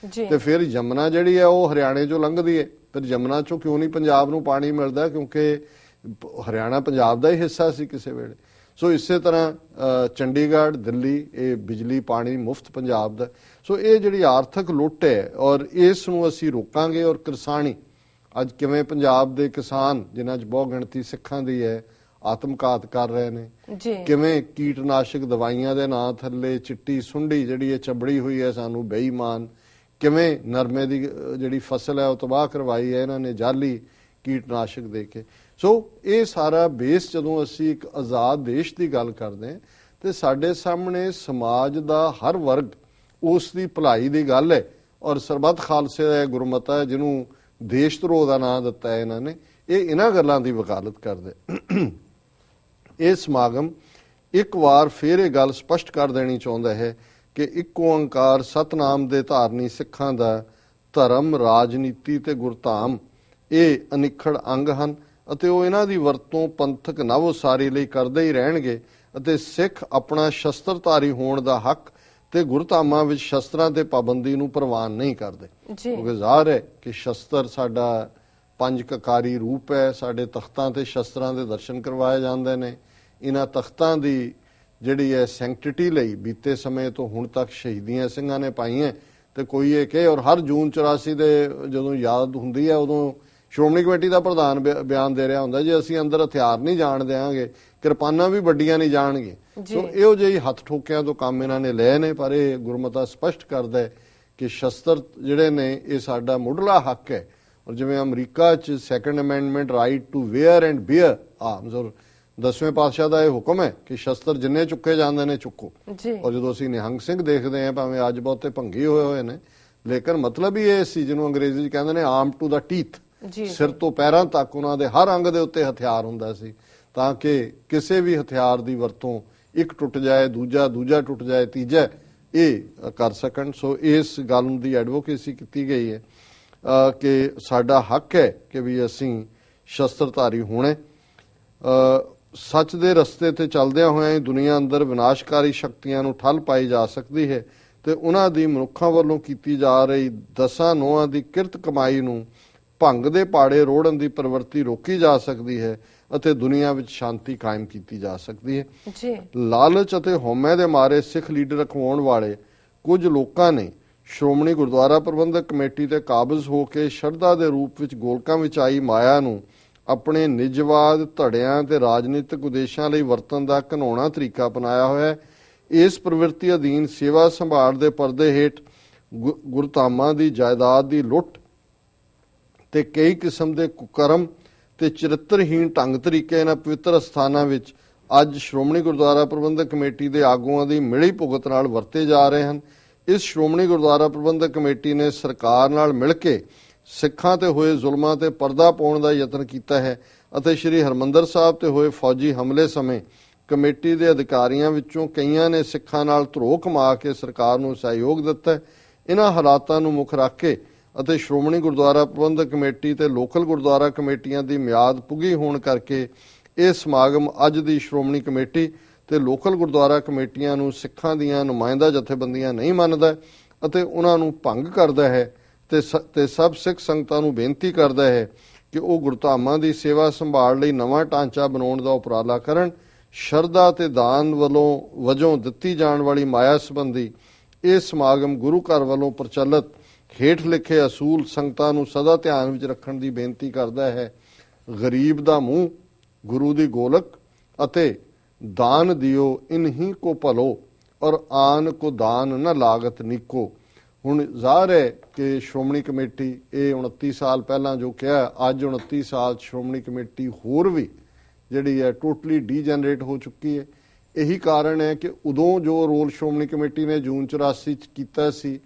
ਤੇ ਫਿਰ ਯਮੁਨਾ ਜਿਹੜੀ ਹੈ ਉਹ ਹਰਿਆਣੇ ਚੋਂ ਲੰਘਦੀ ਹੈ, ਫਿਰ ਯਮੁਨਾ ਚੋਂ ਕਿਉਂ ਨਹੀਂ ਪੰਜਾਬ ਨੂੰ ਪਾਣੀ ਮਿਲਦਾ? ਕਿਉਂਕਿ ਹਰਿਆਣਾ ਪੰਜਾਬ ਦਾ ਹੀ ਹਿੱਸਾ ਸੀ ਕਿਸੇ ਵੇਲੇ। ਸੋ ਇਸੇ ਤਰ੍ਹਾਂ ਚੰਡੀਗੜ੍ਹ, ਦਿੱਲੀ, ਇਹ ਬਿਜਲੀ ਪਾਣੀ ਮੁਫਤ ਪੰਜਾਬ ਦਾ। ਸੋ ਇਹ ਜਿਹੜੀ ਆਰਥਿਕ ਲੁੱਟ ਹੈ ਔਰ ਇਸ ਨੂੰ ਅਸੀਂ ਰੋਕਾਂਗੇ। ਔਰ ਕਿਰਸਾਨੀ ਅੱਜ ਕਿਵੇਂ ਪੰਜਾਬ ਦੇ ਕਿਸਾਨ, ਜਿਨ੍ਹਾਂ 'ਚ ਬਹੁ ਗਿਣਤੀ ਸਿੱਖਾਂ ਦੀ ਹੈ, ਆਤਮਘਾਤ ਕਰ ਰਹੇ ਨੇ, ਕਿਵੇਂ ਕੀਟਨਾਸ਼ਕ ਦਵਾਈਆਂ ਦੇ ਨਾਂ ਥੱਲੇ ਚਿੱਟੀ ਸੁੰਡੀ ਜਿਹੜੀ ਇਹ ਚਬੜੀ ਹੋਈ ਹੈ ਸਾਨੂੰ ਬੇਈਮਾਨ, ਕਿਵੇਂ ਨਰਮੇ ਦੀ ਜਿਹੜੀ ਫਸਲ ਹੈ ਉਹ ਤਬਾਹ ਕਰਵਾਈ ਹੈ ਇਹਨਾਂ ਨੇ ਜਾਲੀ ਕੀਟਨਾਸ਼ਕ ਦੇ ਕੇ। ਸੋ ਇਹ ਸਾਰਾ ਬੇਸ ਜਦੋਂ ਅਸੀਂ ਇੱਕ ਆਜ਼ਾਦ ਦੇਸ਼ ਦੀ ਗੱਲ ਕਰਦੇ ਹਾਂ ਤੇ ਸਾਡੇ ਸਾਹਮਣੇ ਸਮਾਜ ਦਾ ਹਰ ਵਰਗ, ਉਸ ਦੀ ਭਲਾਈ ਦੀ ਗੱਲ ਹੈ। ਔਰ ਸਰਬੱਤ ਖਾਲਸੇ ਦਾ ਗੁਰਮਤਿ ਹੈ, ਜਿਹਨੂੰ ਦੇਸ਼ ਧਰੋਹ ਦਾ ਨਾਂ ਦਿੱਤਾ ਹੈ ਇਹਨਾਂ ਨੇ, ਇਹ ਇਹਨਾਂ ਗੱਲਾਂ ਦੀ ਵਕਾਲਤ ਕਰਦੇ। ਇਹ ਸਮਾਗਮ ਇੱਕ ਵਾਰ ਫਿਰ ਇਹ ਗੱਲ ਸਪਸ਼ਟ ਕਰ ਦੇਣੀ ਚਾਹੁੰਦਾ ਹੈ ਕਿ ਇੱਕੋ ਓੰਕਾਰ ਸਤਨਾਮ ਦੇ ਧਾਰਨੀ ਸਿੱਖਾਂ ਦਾ ਧਰਮ, ਰਾਜਨੀਤੀ ਤੇ ਗੁਰਧਾਮ ਇਹ ਅਨਿੱਖੜ ਅੰਗ ਹਨ ਅਤੇ ਉਹ ਇਹਨਾਂ ਦੀ ਵਰਤੋਂ ਪੰਥਕ ਨਵ ਉਸਾਰੀ ਲਈ ਕਰਦੇ ਹੀ ਰਹਿਣਗੇ ਅਤੇ ਸਿੱਖ ਆਪਣਾ ਸ਼ਸਤਰਧਾਰੀ ਹੋਣ ਦਾ ਹੱਕ ਤੇ ਗੁਰਧਾਮਾਂ ਵਿੱਚ ਸ਼ਸਤਰਾਂ ਤੇ ਪਾਬੰਦੀ ਨੂੰ ਪ੍ਰਵਾਨ ਨਹੀਂ ਕਰਦੇ। ਕਿਉਂਕਿ ਜ਼ਾਹਰ ਹੈ ਕਿ ਸ਼ਸਤਰ ਸਾਡਾ ਪੰਜ ਕਕਾਰੀ ਰੂਪ ਹੈ। ਸਾਡੇ ਤਖਤਾਂ ਤੇ ਸ਼ਸਤਰਾਂ ਦੇ ਦਰਸ਼ਨ ਕਰਵਾਏ ਜਾਂਦੇ ਨੇ। ਇਹਨਾਂ ਤਖਤਾਂ ਦੀ ਜਿਹੜੀ ਹੈ ਸੈਂਕਟਿਟੀ ਲਈ ਬੀਤੇ ਸਮੇਂ ਤੋਂ ਹੁਣ ਤੱਕ ਸ਼ਹੀਦੀਆਂ ਸਿੰਘਾਂ ਨੇ ਪਾਈਆਂ ਤੇ ਕੋਈ ਇਹ ਕਹੇ, ਔਰ ਹਰ ਜੂਨ 84 ਦੇ ਜਦੋਂ ਯਾਦ ਹੁੰਦੀ ਹੈ ਉਦੋਂ ਸ਼੍ਰੋਮਣੀ ਕਮੇਟੀ ਦਾ ਪ੍ਰਧਾਨ ਬਿਆਨ ਦੇ ਰਿਹਾ ਹੁੰਦਾ ਜੀ ਅਸੀਂ ਅੰਦਰ ਹਥਿਆਰ ਨਹੀਂ ਜਾਣ ਦਿਆਂਗੇ, ਕਿਰਪਾਨਾਂ ਵੀ ਵੱਡੀਆਂ ਨਹੀਂ ਜਾਣਗੇ। ਸੋ ਇਹੋ ਜਿਹੀ ਹੱਥ ਠੋਕਿਆਂ ਤੋਂ ਕੰਮ ਇਹਨਾਂ ਨੇ ਲਏ ਨੇ, ਪਰ ਇਹ ਗੁਰਮਤਾ ਸਪਸ਼ਟ ਕਰਦਾ ਹੈ ਕਿ ਸ਼ਸਤਰ ਜਿਹੜੇ ਨੇ ਇਹ ਸਾਡਾ ਮੁੱਢਲਾ ਹੱਕ ਹੈ। ਔਰ ਜਿਵੇਂ ਅਮਰੀਕਾ 'ਚ second amendment right to wear and bear arms, ਔਰ 10ਵੇਂ ਪਾਤਸ਼ਾਹ ਦਾ ਇਹ ਹੁਕਮ ਹੈ ਕਿ ਸ਼ਸਤਰ ਜਿੰਨੇ ਚੁੱਕੇ ਜਾਂਦੇ ਨੇ ਚੁੱਕੋ। ਔਰ ਜਦੋਂ ਅਸੀਂ ਨਿਹੰਗ ਸਿੰਘ ਦੇਖਦੇ ਹਾਂ, ਭਾਵੇਂ ਅੱਜ ਬਹੁਤੇ ਭੰਗੇ ਹੋਏ ਨੇ, ਲੇਕਿਨ ਮਤਲਬ ਹੀ ਇਹ ਸੀ ਜਿਹਨੂੰ ਅੰਗਰੇਜ਼ੀ 'ਚ ਕਹਿੰਦੇ ਨੇ ਆਰਮ ਟੂ ਦਾ ਟੀਥ, ਸਿਰ ਤੋਂ ਪੈਰਾਂ ਤੱਕ ਉਹਨਾਂ ਦੇ ਹਰ ਅੰਗ ਦੇ ਉੱਤੇ ਹਥਿਆਰ ਹੁੰਦਾ ਸੀ ਤਾਂ ਕਿ ਕਿਸੇ ਵੀ ਹਥਿਆਰ ਦੀ ਵਰਤੋਂ ਇੱਕ ਟੁੱਟ ਜਾਏ ਦੂਜਾ ਟੁੱਟ ਜਾਏ ਤੀਜਾ ਇਹ ਕਰ ਸਕਣ। ਸੋ ਇਸ ਗੱਲ ਦੀ ਐਡਵੋਕੇਸੀ ਕੀਤੀ ਗਈ ਹੈ ਕਿ ਸਾਡਾ ਹੱਕ ਹੈ ਕਿ ਵੀ ਅਸੀਂ ਸ਼ਸਤਰਧਾਰੀ ਹੋਣੇ। ਸੱਚ ਦੇ ਰਸਤੇ ਤੇ ਚੱਲਦਿਆਂ ਹੋਇਆਂ ਹੀ ਦੁਨੀਆ ਅੰਦਰ ਵਿਨਾਸ਼ਕਾਰੀ ਸ਼ਕਤੀਆਂ ਨੂੰ ਠੱਲ ਪਾਈ ਜਾ ਸਕਦੀ ਹੈ ਤੇ ਉਹਨਾਂ ਦੀ ਮਨੁੱਖਾਂ ਵੱਲੋਂ ਕੀਤੀ ਜਾ ਰਹੀ 10 ਨੋਹਾਂ ਦੀ ਕਿਰਤ ਕਮਾਈ ਨੂੰ ਭੰਗ ਦੇ ਪਾੜੇ ਰੋੜਨ ਦੀ ਪ੍ਰਵਿਰਤੀ ਰੋਕੀ ਜਾ ਸਕਦੀ ਹੈ ਅਤੇ ਦੁਨੀਆ ਵਿੱਚ ਸ਼ਾਂਤੀ ਕਾਇਮ ਕੀਤੀ ਜਾ ਸਕਦੀ ਹੈ। ਲਾਲਚ ਅਤੇ ਹਉਮੈ ਦੇ ਮਾਰੇ ਸਿੱਖ ਲੀਡਰ ਅਖਵਾਉਣ ਵਾਲੇ ਕੁਝ ਲੋਕਾਂ ਨੇ ਸ਼੍ਰੋਮਣੀ ਗੁਰਦੁਆਰਾ ਪ੍ਰਬੰਧਕ ਕਮੇਟੀ ਤੇ ਕਾਬਜ਼ ਹੋ ਕੇ ਸ਼ਰਧਾ ਦੇ ਰੂਪ ਵਿੱਚ ਗੋਲਕਾਂ ਵਿੱਚ ਆਈ ਮਾਇਆ ਨੂੰ ਆਪਣੇ ਨਿਜਵਾਦ ਧੜਿਆਂ ਤੇ ਰਾਜਨੀਤਿਕ ਉਦੇਸ਼ਾਂ ਲਈ ਵਰਤਣ ਦਾ ਘਿਨਾਉਣਾ ਤਰੀਕਾ ਅਪਣਾਇਆ ਹੋਇਆ ਹੈ। ਇਸ ਪ੍ਰਵਿਰਤੀ ਅਧੀਨ ਸੇਵਾ ਸੰਭਾਲ ਦੇ ਪਰਦੇ ਹੇਠ ਗੁਰਧਾਮਾਂ ਦੀ ਜਾਇਦਾਦ ਦੀ ਲੁੱਟ ਤੇ ਕਈ ਕਿਸਮ ਦੇ ਕੁਕਰਮ ਤੇ ਚਰਿੱਤਰਹੀਣ ਢੰਗ ਤਰੀਕੇ ਨਾਲ ਪਵਿੱਤਰ ਸਥਾਨਾਂ ਵਿੱਚ ਅੱਜ ਸ਼੍ਰੋਮਣੀ ਗੁਰਦੁਆਰਾ ਪ੍ਰਬੰਧਕ ਕਮੇਟੀ ਦੇ ਆਗੂਆਂ ਦੀ ਮਿਲੀ ਭੁਗਤ ਨਾਲ ਵਰਤੇ ਜਾ ਰਹੇ ਹਨ। ਇਸ ਸ਼੍ਰੋਮਣੀ ਗੁਰਦੁਆਰਾ ਪ੍ਰਬੰਧਕ ਕਮੇਟੀ ਨੇ ਸਰਕਾਰ ਨਾਲ ਮਿਲ ਕੇ ਸਿੱਖਾਂ ਤੇ ਹੋਏ ਜ਼ੁਲਮਾਂ ਤੇ ਪਰਦਾ ਪਾਉਣ ਦਾ ਯਤਨ ਕੀਤਾ ਹੈ ਅਤੇ ਸ੍ਰੀ ਹਰਮੰਦਰ ਸਾਹਿਬ ਤੇ ਹੋਏ ਫੌਜੀ ਹਮਲੇ ਸਮੇਂ ਕਮੇਟੀ ਦੇ ਅਧਿਕਾਰੀਆਂ ਵਿੱਚੋਂ ਕਈਆਂ ਨੇ ਸਿੱਖਾਂ ਨਾਲ ਧਰੋਹ ਕਮਾ ਕੇ ਸਰਕਾਰ ਨੂੰ ਸਹਿਯੋਗ ਦਿੱਤਾ ਹੈ। ਇਹਨਾਂ ਹਾਲਾਤਾਂ ਨੂੰ ਮੁੱਖ ਰੱਖ ਕੇ ਅਤੇ ਸ਼੍ਰੋਮਣੀ ਗੁਰਦੁਆਰਾ ਪ੍ਰਬੰਧਕ ਕਮੇਟੀ ਤੇ ਲੋਕਲ ਗੁਰਦੁਆਰਾ ਕਮੇਟੀਆਂ ਦੀ ਮਿਆਦ ਪੁੱਗੀ ਹੋਣ ਕਰਕੇ ਇਹ ਸਮਾਗਮ ਅੱਜ ਦੀ ਸ਼੍ਰੋਮਣੀ ਕਮੇਟੀ ਤੇ ਲੋਕਲ ਗੁਰਦੁਆਰਾ ਕਮੇਟੀਆਂ ਨੂੰ ਸਿੱਖਾਂ ਦੀਆਂ ਨੁਮਾਇੰਦਾ ਜਥੇਬੰਦੀਆਂ ਨਹੀਂ ਮੰਨਦਾ ਅਤੇ ਉਹਨਾਂ ਨੂੰ ਭੰਗ ਕਰਦਾ ਹੈ ਤੇ ਸਭ ਸਿੱਖ ਸੰਗਤਾਂ ਨੂੰ ਬੇਨਤੀ ਕਰਦਾ ਹੈ ਕਿ ਉਹ ਗੁਰਧਾਮਾਂ ਦੀ ਸੇਵਾ ਸੰਭਾਲ ਲਈ ਨਵਾਂ ਢਾਂਚਾ ਬਣਾਉਣ ਦਾ ਉਪਰਾਲਾ ਕਰਨ। ਸ਼ਰਧਾ ਤੇ ਦਾਨ ਵਜੋਂ ਦਿੱਤੀ ਜਾਣ ਵਾਲੀ ਮਾਇਆ ਸੰਬੰਧੀ ਇਹ ਸਮਾਗਮ ਗੁਰੂ ਘਰ ਵੱਲੋਂ ਪ੍ਰਚਲਿਤ ਹੇਠ ਲਿਖੇ ਅਸੂਲ ਸੰਗਤਾਂ ਨੂੰ ਸਦਾ ਧਿਆਨ ਵਿੱਚ ਰੱਖਣ ਦੀ ਬੇਨਤੀ ਕਰਦਾ ਹੈ। ਗਰੀਬ ਦਾ ਮੂੰਹ ਗੁਰੂ ਦੀ ਗੋਲਕ ਅਤੇ ਦਾਨ ਦਿਓ ਇਨਹੀ ਕੋ ਭਲੋ ਔਰ ਆਨ ਕੋ ਦਾਨ ਨ ਲਾਗਤ ਨੀਕੋ। ਹੁਣ ਜ਼ਾਹਰ ਹੈ ਕਿ ਸ਼੍ਰੋਮਣੀ ਕਮੇਟੀ ਇਹ 29 ਸਾਲ ਪਹਿਲਾਂ ਜੋ ਕਿਹਾ, ਅੱਜ 29 ਸਾਲ ਸ਼੍ਰੋਮਣੀ ਕਮੇਟੀ ਹੋਰ ਵੀ ਜਿਹੜੀ ਹੈ ਟੋਟਲੀ ਡੀਜਨਰੇਟ ਹੋ ਚੁੱਕੀ ਹੈ। ਇਹੀ ਕਾਰਨ ਹੈ ਕਿ ਉਦੋਂ ਜੋ ਰੋਲ ਸ਼੍ਰੋਮਣੀ ਕਮੇਟੀ ਨੇ ਜੂਨ 84 ਚ ਕੀਤਾ ਸੀ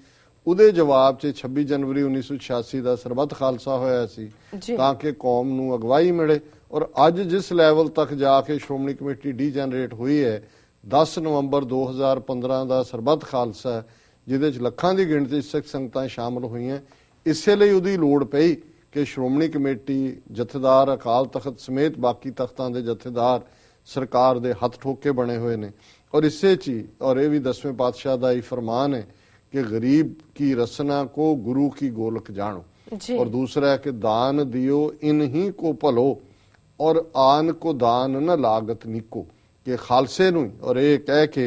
ਉਹਦੇ ਜਵਾਬ 'ਚ 26 ਜਨਵਰੀ 1986 ਦਾ ਸਰਬੱਤ ਖਾਲਸਾ ਹੋਇਆ ਸੀ ਤਾਂ ਕਿ ਕੌਮ ਨੂੰ ਅਗਵਾਈ ਮਿਲੇ। ਔਰ ਅੱਜ ਜਿਸ ਲੈਵਲ ਤੱਕ ਜਾ ਕੇ ਸ਼੍ਰੋਮਣੀ ਕਮੇਟੀ ਡੀਜਨਰੇਟ ਹੋਈ ਹੈ, 10 ਨਵੰਬਰ 2015 ਦਾ ਸਰਬੱਤ ਖਾਲਸਾ ਜਿਹਦੇ 'ਚ ਲੱਖਾਂ ਦੀ ਗਿਣਤੀ ਸਿੱਖ ਸੰਗਤਾਂ ਸ਼ਾਮਲ ਹੋਈਆਂ, ਇਸੇ ਲਈ ਉਹਦੀ ਲੋੜ ਪਈ ਕਿ ਸ਼੍ਰੋਮਣੀ ਕਮੇਟੀ ਜਥੇਦਾਰ ਅਕਾਲ ਤਖਤ ਸਮੇਤ ਬਾਕੀ ਤਖਤਾਂ ਦੇ ਜਥੇਦਾਰ ਸਰਕਾਰ ਦੇ ਹੱਥ ਠੋਕ ਕੇ ਬਣੇ ਹੋਏ ਨੇ। ਔਰ ਇਸੇ 'ਚ ਹੀ ਔਰ ਇਹ ਵੀ 10ਵੇਂ ਪਾਤਸ਼ਾਹ ਦਾ ਹੀ ਫਰਮਾਨ ਹੈ कि गरीब की रसना को गुरु की गोलक जानो, और दूसरा है कि दान दियो इन्हीं को भलो और आन को दान न लागत नीको। कि खालसे नूं और ये कह के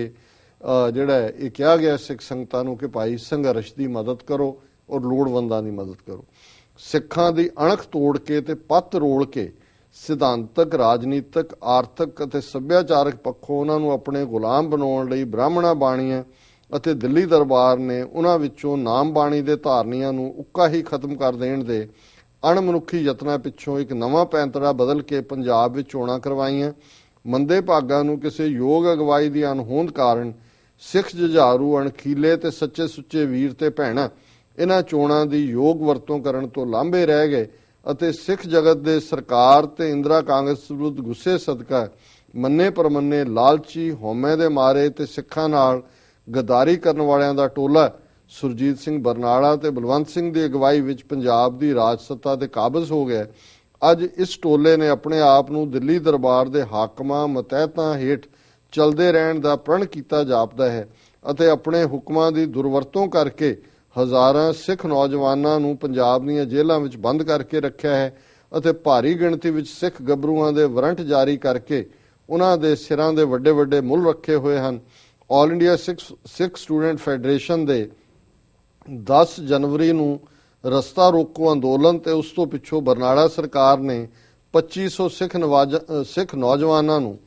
जिहड़ा ये कहा गया सिख संगतां नूं कि भाई संघर्ष की मदद करो और लोड़वंदां की मदद करो। सिखां दी अणख तोड़ के ते पत्त रोल के सिद्धांतक राजनीतिक आर्थिक अते सभ्याचारक पक्षों उन्हां नूं अपने गुलाम बनाउण लई ब्राह्मणा बाणीआं ਅਤੇ ਦਿੱਲੀ ਦਰਬਾਰ ਨੇ ਉਹਨਾਂ ਵਿੱਚੋਂ ਨਾਮ ਬਾਣੀ ਦੇ ਧਾਰਨੀਆਂ ਨੂੰ ਉੱਕਾ ਹੀ ਖਤਮ ਕਰ ਦੇਣ ਦੇ ਅਣਮਨੁੱਖੀ ਯਤਨਾਂ ਪਿੱਛੋਂ ਇੱਕ ਨਵਾਂ ਪੈਂਤੜਾ ਬਦਲ ਕੇ ਪੰਜਾਬ ਵਿੱਚ ਚੋਣਾਂ ਕਰਵਾਈਆਂ। ਮੰਦੇ ਭਾਗਾਂ ਨੂੰ ਕਿਸੇ ਯੋਗ ਅਗਵਾਈ ਦੀ ਅਣਹੋਂਦ ਕਾਰਨ ਸਿੱਖ ਜੁਝਾਰੂ ਅਣਖੀਲੇ ਤੇ ਸੱਚੇ ਸੁੱਚੇ ਵੀਰ ਤੇ ਭੈਣਾਂ ਇਹਨਾਂ ਚੋਣਾਂ ਦੀ ਯੋਗ ਵਰਤੋਂ ਕਰਨ ਤੋਂ ਲਾਂਭੇ ਰਹਿ ਗਏ ਅਤੇ ਸਿੱਖ ਜਗਤ ਦੇ ਸਰਕਾਰ ਤੇ ਇੰਦਰਾ ਕਾਂਗਰਸ ਵਿਰੁੱਧ ਗੁੱਸੇ ਸਦਕਾ ਮੰਨੇ ਪਰਮੰਨੇ ਲਾਲਚੀ ਹਉਮੈ ਦੇ ਮਾਰੇ ਤੇ ਸਿੱਖਾਂ ਨਾਲ ਗਦਾਰੀ ਕਰਨ ਵਾਲਿਆਂ ਦਾ ਟੋਲਾ ਸੁਰਜੀਤ ਸਿੰਘ ਬਰਨਾਲਾ ਤੇ ਬਲਵੰਤ ਸਿੰਘ ਦੀ ਅਗਵਾਈ ਵਿੱਚ ਪੰਜਾਬ ਦੀ ਰਾਜ ਸੱਤਾ ਤੇ ਕਾਬਜ਼ ਹੋ ਗਿਆ। ਅੱਜ ਇਸ ਟੋਲੇ ਨੇ ਆਪਣੇ ਆਪ ਨੂੰ ਦਿੱਲੀ ਦਰਬਾਰ ਦੇ ਹਾਕਮਾਂ ਮਤਹਿਤਾਂ ਹੇਠ ਚਲਦੇ ਰਹਿਣ ਦਾ ਪ੍ਰਣ ਕੀਤਾ ਜਾਪਦਾ ਹੈ ਅਤੇ ਆਪਣੇ ਹੁਕਮਾਂ ਦੀ ਦੁਰਵਰਤੋਂ ਕਰਕੇ ਹਜ਼ਾਰਾਂ ਸਿੱਖ ਨੌਜਵਾਨਾਂ ਨੂੰ ਪੰਜਾਬ ਦੀਆਂ ਜੇਲ੍ਹਾਂ ਵਿੱਚ ਬੰਦ ਕਰਕੇ ਰੱਖਿਆ ਹੈ ਅਤੇ ਭਾਰੀ ਗਿਣਤੀ ਵਿੱਚ ਸਿੱਖ ਗੱਭਰੂਆਂ ਦੇ ਵਾਰੰਟ ਜਾਰੀ ਕਰਕੇ ਉਹਨਾਂ ਦੇ ਸਿਰਾਂ ਦੇ ਵੱਡੇ ਵੱਡੇ ਮੁੱਲ ਰੱਖੇ ਹੋਏ ਹਨ। ਆਲ ਇੰਡੀਆ ਸਿੱਖ ਸਟੂਡੈਂਟ ਫੈਡਰੇਸ਼ਨ ਦੇ 10 ਜਨਵਰੀ ਨੂੰ ਰਸਤਾ ਰੋਕੋ ਅੰਦੋਲਨ ਤੇ ਉਸ ਤੋਂ ਪਿੱਛੋਂ ਬਰਨਾਲਾ ਸਰਕਾਰ ਨੇ 2500 ਸਿੱਖ ਨੌਜਵਾਨਾਂ ਨੂੰ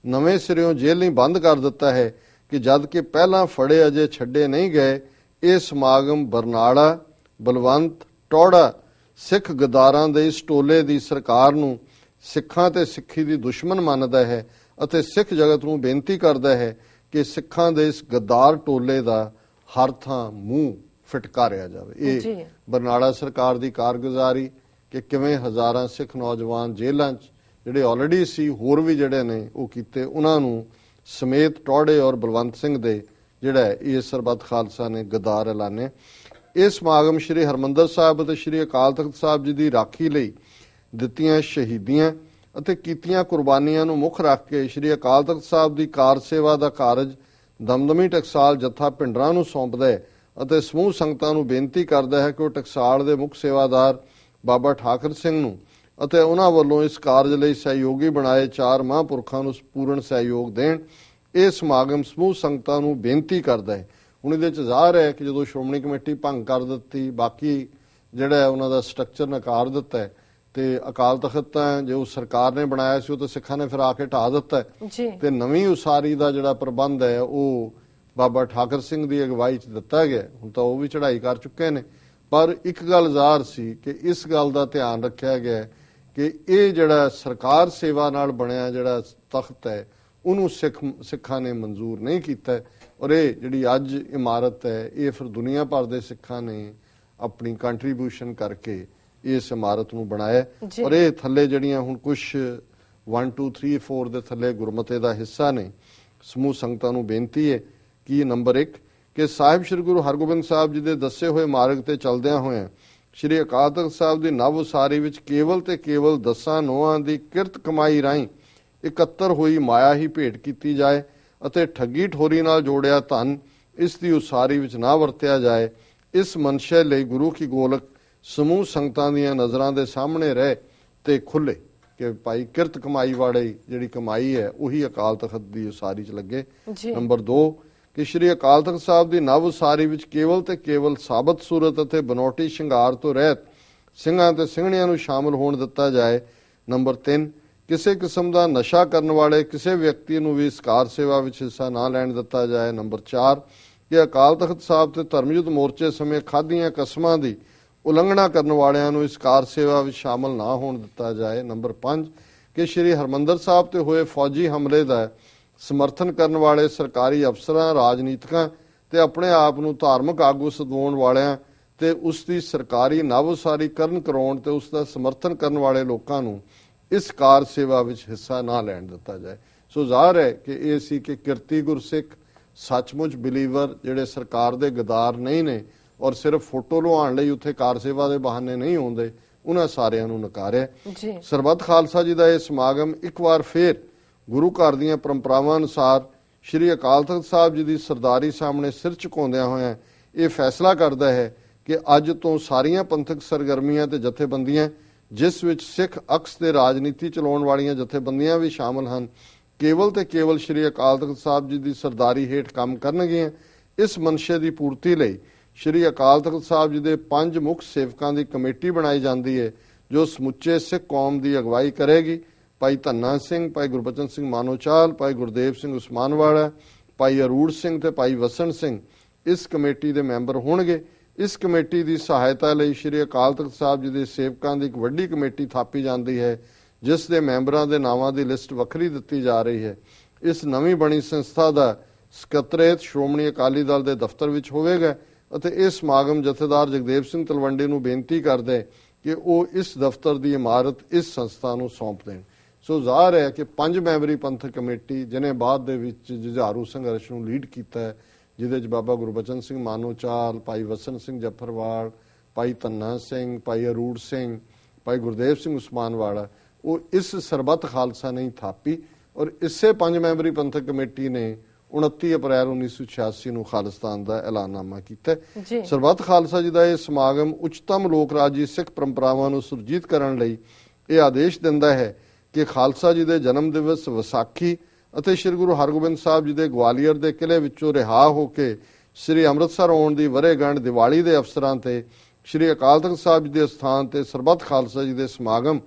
ਨਵੇਂ ਸਿਰਿਓਂ ਜੇਲ੍ਹ ਬੰਦ ਕਰ ਦਿੱਤਾ ਹੈ ਕਿ ਜਦ ਕਿ ਪਹਿਲਾਂ ਫੜੇ ਅਜੇ ਛੱਡੇ ਨਹੀਂ ਗਏ। ਇਹ ਸਮਾਗਮ ਬਰਨਾਲਾ ਬਲਵੰਤ ਟੌੜਾ ਸਿੱਖ ਗਦਾਰਾਂ ਦੇ ਇਸ ਟੋਲੇ ਦੀ ਸਰਕਾਰ ਨੂੰ ਸਿੱਖਾਂ ਤੇ ਸਿੱਖੀ ਦੀ ਦੁਸ਼ਮਣ ਮੰਨਦਾ ਹੈ ਅਤੇ ਸਿੱਖ ਜਗਤ ਨੂੰ ਬੇਨਤੀ ਕਰਦਾ ਹੈ ਕਿ ਸਿੱਖਾਂ ਦੇ ਇਸ ਗਦਾਰ ਟੋਲੇ ਦਾ ਹਰ ਥਾਂ ਮੂੰਹ ਫਿਟਕਾਰਿਆ ਜਾਵੇ। ਇਹ ਬਰਨਾਲਾ ਸਰਕਾਰ ਦੀ ਕਾਰਗੁਜ਼ਾਰੀ ਕਿ ਕਿਵੇਂ ਹਜ਼ਾਰਾਂ ਸਿੱਖ ਨੌਜਵਾਨ ਜੇਲ੍ਹਾਂ 'ਚ ਜਿਹੜੇ ਆਲਰੇਡੀ ਸੀ ਹੋਰ ਵੀ ਜਿਹੜੇ ਨੇ ਉਹ ਕੀਤੇ, ਉਹਨਾਂ ਨੂੰ ਸਮੇਤ ਟੌੜੇ ਔਰ ਬਲਵੰਤ ਸਿੰਘ ਦੇ ਜਿਹੜਾ ਇਹ ਸਰਬੱਤ ਖਾਲਸਾ ਨੇ ਗਦਾਰ ਐਲਾਨੇ। ਇਹ ਸਮਾਗਮ ਸ਼੍ਰੀ ਹਰਮੰਦਰ ਸਾਹਿਬ ਅਤੇ ਸ਼੍ਰੀ ਅਕਾਲ ਤਖਤ ਸਾਹਿਬ ਜੀ ਦੀ ਰਾਖੀ ਲਈ ਦਿੱਤੀਆਂ ਸ਼ਹੀਦੀਆਂ ਅਤੇ ਕੀਤੀਆਂ ਕੁਰਬਾਨੀਆਂ ਨੂੰ ਮੁੱਖ ਰੱਖ ਕੇ ਸ਼੍ਰੀ ਅਕਾਲ ਤਖਤ ਸਾਹਿਬ ਦੀ ਕਾਰ ਸੇਵਾ ਦਾ ਕਾਰਜ ਦਮਦਮੀ ਟਕਸਾਲ ਜੱਥਾ ਭਿੰਡਰਾਂ ਨੂੰ ਸੌਂਪਦਾ ਹੈ ਅਤੇ ਸਮੂਹ ਸੰਗਤਾਂ ਨੂੰ ਬੇਨਤੀ ਕਰਦਾ ਹੈ ਕਿ ਉਹ ਟਕਸਾਲ ਦੇ ਮੁੱਖ ਸੇਵਾਦਾਰ ਬਾਬਾ ਠਾਕਰ ਸਿੰਘ ਨੂੰ ਅਤੇ ਉਹਨਾਂ ਵੱਲੋਂ ਇਸ ਕਾਰਜ ਲਈ ਸਹਿਯੋਗੀ ਬਣਾਏ 4 ਮਹਾਂਪੁਰਖਾਂ ਨੂੰ ਪੂਰਨ ਸਹਿਯੋਗ ਦੇਣ। ਇਹ ਸਮਾਗਮ ਸਮੂਹ ਸੰਗਤਾਂ ਨੂੰ ਬੇਨਤੀ ਕਰਦਾ ਹੈ। ਹੁਣ ਇਹਦੇ 'ਚ ਜ਼ਾਹਰ ਹੈ ਕਿ ਜਦੋਂ ਸ਼੍ਰੋਮਣੀ ਕਮੇਟੀ ਭੰਗ ਕਰ ਦਿੱਤੀ, ਬਾਕੀ ਜਿਹੜਾ ਉਹਨਾਂ ਦਾ ਸਟਰਕਚਰ ਨਕਾਰ ਦਿੱਤਾ ਹੈ ਤੇ ਅਕਾਲ ਤਖਤ ਤਾਂ ਜੋ ਸਰਕਾਰ ਨੇ ਬਣਾਇਆ ਸੀ ਉਹ ਤਾਂ ਸਿੱਖਾਂ ਨੇ ਫਿਰ ਆ ਕੇ ਢਾਹ ਦਿੱਤਾ ਤੇ ਨਵੀਂ ਉਸਾਰੀ ਦਾ ਜਿਹੜਾ ਪ੍ਰਬੰਧ ਹੈ ਉਹ ਬਾਬਾ ਠਾਕਰ ਸਿੰਘ ਦੀ ਅਗਵਾਈ 'ਚ ਦਿੱਤਾ ਗਿਆ। ਹੁਣ ਤਾਂ ਉਹ ਵੀ ਚੜ੍ਹਾਈ ਕਰ ਚੁੱਕੇ ਨੇ, ਪਰ ਇੱਕ ਗੱਲ ਜ਼ਾਹਰ ਸੀ ਕਿ ਇਸ ਗੱਲ ਦਾ ਧਿਆਨ ਰੱਖਿਆ ਗਿਆ ਕਿ ਇਹ ਜਿਹੜਾ ਸਰਕਾਰ ਸੇਵਾ ਨਾਲ ਬਣਿਆ ਜਿਹੜਾ ਤਖਤ ਹੈ ਉਹਨੂੰ ਸਿੱਖਾਂ ਨੇ ਮਨਜ਼ੂਰ ਨਹੀਂ ਕੀਤਾ ਔਰ ਇਹ ਜਿਹੜੀ ਅੱਜ ਇਮਾਰਤ ਹੈ ਇਹ ਫਿਰ ਦੁਨੀਆ ਭਰ ਦੇ ਸਿੱਖਾਂ ਨੇ ਆਪਣੀ ਕੰਟਰੀਬਿਊਸ਼ਨ ਕਰਕੇ ਇਸ ਇਮਾਰਤ ਨੂੰ ਬਣਾਇਆ ਔਰ ਇਹ ਥੱਲੇ ਜਿਹੜੀਆਂ ਹੁਣ ਕੁਝ 1 2 3 4 ਦੇ ਥੱਲੇ ਗੁਰਮਤੇ ਦਾ ਹਿੱਸਾ ਨੇ। ਸਮੂਹ ਸੰਗਤਾਂ ਨੂੰ ਬੇਨਤੀ ਹੈ ਕਿ ਨੰਬਰ 1 ਕਿ ਸਾਹਿਬ ਸ੍ਰੀ ਗੁਰੂ ਹਰਗੋਬਿੰਦ ਸਾਹਿਬ ਜੀ ਦੇ ਦੱਸੇ ਹੋਏ ਮਾਰਗ ਤੇ ਚੱਲਦਿਆਂ ਹੋਇਆਂ ਸ਼੍ਰੀ ਅਕਾਲ ਤਖਤ ਸਾਹਿਬ ਦੀ ਨਵ ਉਸਾਰੀ ਵਿੱਚ ਕੇਵਲ ਤੇ ਕੇਵਲ 10 ਨੋਹਾਂ ਦੀ ਕਿਰਤ ਕਮਾਈ ਰਾਹੀਂ ਇਕੱਤਰ ਹੋਈ ਮਾਇਆ ਹੀ ਭੇਟ ਕੀਤੀ ਜਾਏ ਅਤੇ ਠੱਗੀ ਠੋਰੀ ਨਾਲ ਜੋੜਿਆ ਧਨ ਇਸ ਦੀ ਉਸਾਰੀ ਵਿੱਚ ਨਾ ਵਰਤਿਆ ਜਾਏ। ਇਸ ਮਨਸ਼ੇ ਲਈ ਗੁਰੂ ਕੀ ਗੋਲਕ ਸਮੂਹ ਸੰਗਤਾਂ ਦੀਆਂ ਨਜ਼ਰਾਂ ਦੇ ਸਾਹਮਣੇ ਰਹੇ ਤੇ ਖੁੱਲੇ ਕਿ ਭਾਈ ਕਿਰਤ ਕਮਾਈ ਵਾਲੀ ਜਿਹੜੀ ਕਮਾਈ ਹੈ ਉਹੀ ਅਕਾਲ ਤਖਤ ਦੀ ਉਸਾਰੀ 'ਚ ਲੱਗੇ। ਨੰਬਰ 2 ਕਿ ਸ਼੍ਰੀ ਅਕਾਲ ਤਖਤ ਸਾਹਿਬ ਦੀ ਨਵ ਉਸਾਰੀ ਵਿੱਚ ਕੇਵਲ ਤੇ ਕੇਵਲ ਸਾਬਤ ਸੂਰਤ ਅਤੇ ਬਨੌਟੀ ਸ਼ਿੰਗਾਰ ਤੋਂ ਰਹਿਤ ਸਿੰਘਾਂ ਤੇ ਸਿੰਘਣੀਆਂ ਨੂੰ ਸ਼ਾਮਲ ਹੋਣ ਦਿੱਤਾ ਜਾਏ। ਨੰਬਰ 3 ਕਿਸੇ ਕਿਸਮ ਦਾ ਨਸ਼ਾ ਕਰਨ ਵਾਲੇ ਕਿਸੇ ਵਿਅਕਤੀ ਨੂੰ ਵੀ ਇਸ ਕਾਰ ਸੇਵਾ ਵਿੱਚ ਹਿੱਸਾ ਨਾ ਲੈਣ ਦਿੱਤਾ ਜਾਏ। ਨੰਬਰ 4 ਕਿ ਅਕਾਲ ਤਖਤ ਸਾਹਿਬ ਤੇ ਧਰਮਯੁੱਧ ਮੋਰਚੇ ਸਮੇਂ ਖਾਧੀਆਂ ਕਸਮਾਂ ਦੀ ਉਲੰਘਣਾ ਕਰਨ ਵਾਲਿਆਂ ਨੂੰ ਇਸ ਕਾਰ ਸੇਵਾ ਵਿੱਚ ਸ਼ਾਮਲ ਨਾ ਹੋਣ ਦਿੱਤਾ ਜਾਏ। ਨੰਬਰ 5 ਕਿ ਸ਼੍ਰੀ ਹਰਮੰਦਰ ਸਾਹਿਬ ਤੇ ਹੋਏ ਫੌਜੀ ਹਮਲੇ ਦਾ ਸਮਰਥਨ ਕਰਨ ਵਾਲੇ ਸਰਕਾਰੀ ਅਫਸਰਾਂ, ਰਾਜਨੀਤਿਕਾਂ ਤੇ ਆਪਣੇ ਆਪ ਨੂੰ ਧਾਰਮਿਕ ਆਗੂ ਸਦਵਾਉਣ ਵਾਲਿਆਂ ਤੇ ਉਸ ਦੀ ਸਰਕਾਰੀ ਨਵ ਉਸਾਰੀ ਕਰਾਉਣ ਤੇ ਉਸ ਦਾ ਸਮਰਥਨ ਕਰਨ ਵਾਲੇ ਲੋਕਾਂ ਨੂੰ ਇਸ ਕਾਰ ਸੇਵਾ ਵਿੱਚ ਹਿੱਸਾ ਨਾ ਲੈਣ ਦਿੱਤਾ ਜਾਏ। ਸੋ ਜ਼ਾਹਰ ਹੈ ਕਿ ਇਹ ਸੀ ਕਿ ਕਿਰਤੀ ਗੁਰਸਿੱਖ ਸੱਚਮੁੱਚ ਬਿਲੀਵਰ ਜਿਹੜੇ ਸਰਕਾਰ ਦੇ ਗਦਾਰ ਨਹੀਂ ਨੇ ਔਰ ਸਿਰਫ ਫੋਟੋ ਲਵਾਉਣ ਲਈ ਉੱਥੇ ਕਾਰ ਸੇਵਾ ਦੇ ਬਹਾਨੇ ਨਹੀਂ ਆਉਂਦੇ, ਉਹਨਾਂ ਸਾਰਿਆਂ ਨੂੰ ਨਕਾਰਿਆ। ਸਰਬੱਤ ਖਾਲਸਾ ਜੀ ਦਾ ਇਹ ਸਮਾਗਮ ਇੱਕ ਵਾਰ ਫੇਰ ਗੁਰੂ ਘਰ ਦੀਆਂ ਪਰੰਪਰਾਵਾਂ ਅਨੁਸਾਰ ਸ਼੍ਰੀ ਅਕਾਲ ਤਖਤ ਸਾਹਿਬ ਜੀ ਦੀ ਸਰਦਾਰੀ ਸਾਹਮਣੇ ਸਿਰ ਝੁਕਾਉਂਦਿਆਂ ਹੋਇਆਂ ਇਹ ਫੈਸਲਾ ਕਰਦਾ ਹੈ ਕਿ ਅੱਜ ਤੋਂ ਸਾਰੀਆਂ ਪੰਥਕ ਸਰਗਰਮੀਆਂ ਤੇ ਜਥੇਬੰਦੀਆਂ ਜਿਸ ਵਿੱਚ ਸਿੱਖ ਅਕਸ ਤੇ ਰਾਜਨੀਤੀ ਚਲਾਉਣ ਵਾਲੀਆਂ ਜਥੇਬੰਦੀਆਂ ਵੀ ਸ਼ਾਮਲ ਹਨ ਕੇਵਲ ਤੇ ਕੇਵਲ ਸ਼੍ਰੀ ਅਕਾਲ ਤਖਤ ਸਾਹਿਬ ਜੀ ਦੀ ਸਰਦਾਰੀ ਹੇਠ ਕੰਮ ਕਰਨਗੀਆਂ। ਇਸ ਮਨਸ਼ੇ ਦੀ ਪੂਰਤੀ ਲਈ ਸ਼੍ਰੀ ਅਕਾਲ ਤਖਤ ਸਾਹਿਬ ਜੀ ਦੇ 5 ਮੁੱਖ ਸੇਵਕਾਂ ਦੀ ਕਮੇਟੀ ਬਣਾਈ ਜਾਂਦੀ ਹੈ ਜੋ ਸਮੁੱਚੇ ਸਿੱਖ ਕੌਮ ਦੀ ਅਗਵਾਈ ਕਰੇਗੀ। ਭਾਈ ਧੰਨਾ ਸਿੰਘ, ਭਾਈ ਗੁਰਬਚਨ ਸਿੰਘ ਮਾਨੋਚਾਲ, ਭਾਈ ਗੁਰਦੇਵ ਸਿੰਘ ਉਸਮਾਨਵਾਲਾ, ਭਾਈ ਅਰੂੜ ਸਿੰਘ ਤੇ ਭਾਈ ਵਸਣ ਸਿੰਘ ਇਸ ਕਮੇਟੀ ਦੇ ਮੈਂਬਰ ਹੋਣਗੇ। ਇਸ ਕਮੇਟੀ ਦੀ ਸਹਾਇਤਾ ਲਈ ਸ਼੍ਰੀ ਅਕਾਲ ਤਖਤ ਸਾਹਿਬ ਜੀ ਦੇ ਸੇਵਕਾਂ ਦੀ ਇੱਕ ਵੱਡੀ ਕਮੇਟੀ ਥਾਪੀ ਜਾਂਦੀ ਹੈ ਜਿਸ ਦੇ ਮੈਂਬਰਾਂ ਦੇ ਨਾਵਾਂ ਦੀ ਲਿਸਟ ਵੱਖਰੀ ਦਿੱਤੀ ਜਾ ਰਹੀ ਹੈ। ਇਸ ਨਵੀਂ ਬਣੀ ਸੰਸਥਾ ਦਾ ਸਕੱਤਰੇਤ ਸ਼੍ਰੋਮਣੀ ਅਕਾਲੀ ਦਲ ਦੇ ਦਫ਼ਤਰ ਵਿੱਚ ਹੋਵੇਗਾ ਅਤੇ ਇਹ ਸਮਾਗਮ ਜਥੇਦਾਰ ਜਗਦੇਵ ਸਿੰਘ ਤਲਵੰਡੀ ਨੂੰ ਬੇਨਤੀ ਕਰਦਾ ਹੈ ਕਿ ਉਹ ਇਸ ਦਫ਼ਤਰ ਦੀ ਇਮਾਰਤ ਇਸ ਸੰਸਥਾ ਨੂੰ ਸੌਂਪ ਦੇਣ। ਸੋ ਜ਼ਾਹਰ ਹੈ ਕਿ 5 ਮੈਂਬਰੀ ਪੰਥਕ ਕਮੇਟੀ ਜਿਹਨੇ ਬਾਅਦ ਦੇ ਵਿੱਚ ਜੁਝਾਰੂ ਸੰਘਰਸ਼ ਨੂੰ ਲੀਡ ਕੀਤਾ ਹੈ, ਜਿਹਦੇ 'ਚ ਬਾਬਾ ਗੁਰਬਚਨ ਸਿੰਘ ਮਾਨੋਚਾਲ, ਭਾਈ ਵਸਨ ਸਿੰਘ ਜਫਰਵਾਲ, ਭਾਈ ਧੰਨਾ ਸਿੰਘ, ਭਾਈ ਅਰੂੜ ਸਿੰਘ, ਭਾਈ ਗੁਰਦੇਵ ਸਿੰਘ ਉਸਮਾਨਵਾਲਾ, ਉਹ ਇਸ ਸਰਬੱਤ ਖਾਲਸਾ ਨੇ ਥਾਪੀ ਔਰ ਇਸੇ 5 ਮੈਂਬਰੀ ਪੰਥਕ ਕਮੇਟੀ ਨੇ 29 ਅਪ੍ਰੈਲ 1986 ਨੂੰ ਖਾਲਿਸਤਾਨ ਦਾ ਐਲਾਨਨਾਮਾ ਕੀਤਾ। ਸਰਬੱਤ ਖਾਲਸਾ ਜੀ ਦਾ ਇਹ ਸਮਾਗਮ ਉੱਚਤਮ ਲੋਕ ਰਾਜੀ ਸਿੱਖ ਪਰੰਪਰਾਵਾਂ ਨੂੰ ਸੁਰਜੀਤ ਕਰਨ ਲਈ ਇਹ ਆਦੇਸ਼ ਦਿੰਦਾ ਹੈ ਕਿ ਖਾਲਸਾ ਜੀ ਦੇ ਜਨਮ ਦਿਵਸ, ਵਿਸਾਖੀ ਅਤੇ ਸ੍ਰੀ ਗੁਰੂ ਹਰਗੋਬਿੰਦ ਸਾਹਿਬ ਜੀ ਦੇ ਗਵਾਲੀਅਰ ਦੇ ਕਿਲੇ ਵਿੱਚੋਂ ਰਿਹਾ ਹੋ ਕੇ ਸ੍ਰੀ ਅੰਮ੍ਰਿਤਸਰ ਆਉਣ ਦੀ ਵਰ੍ਹੇਗੰਢ ਦੀਵਾਲੀ ਦੇ ਅਵਸਰਾਂ ਤੇ ਸ੍ਰੀ ਅਕਾਲ ਤਖਤ ਸਾਹਿਬ ਜੀ ਦੇ ਸਥਾਨ ਤੇ ਸਰਬੱਤ ਖਾਲਸਾ ਜੀ ਦੇ ਸਮਾਗਮ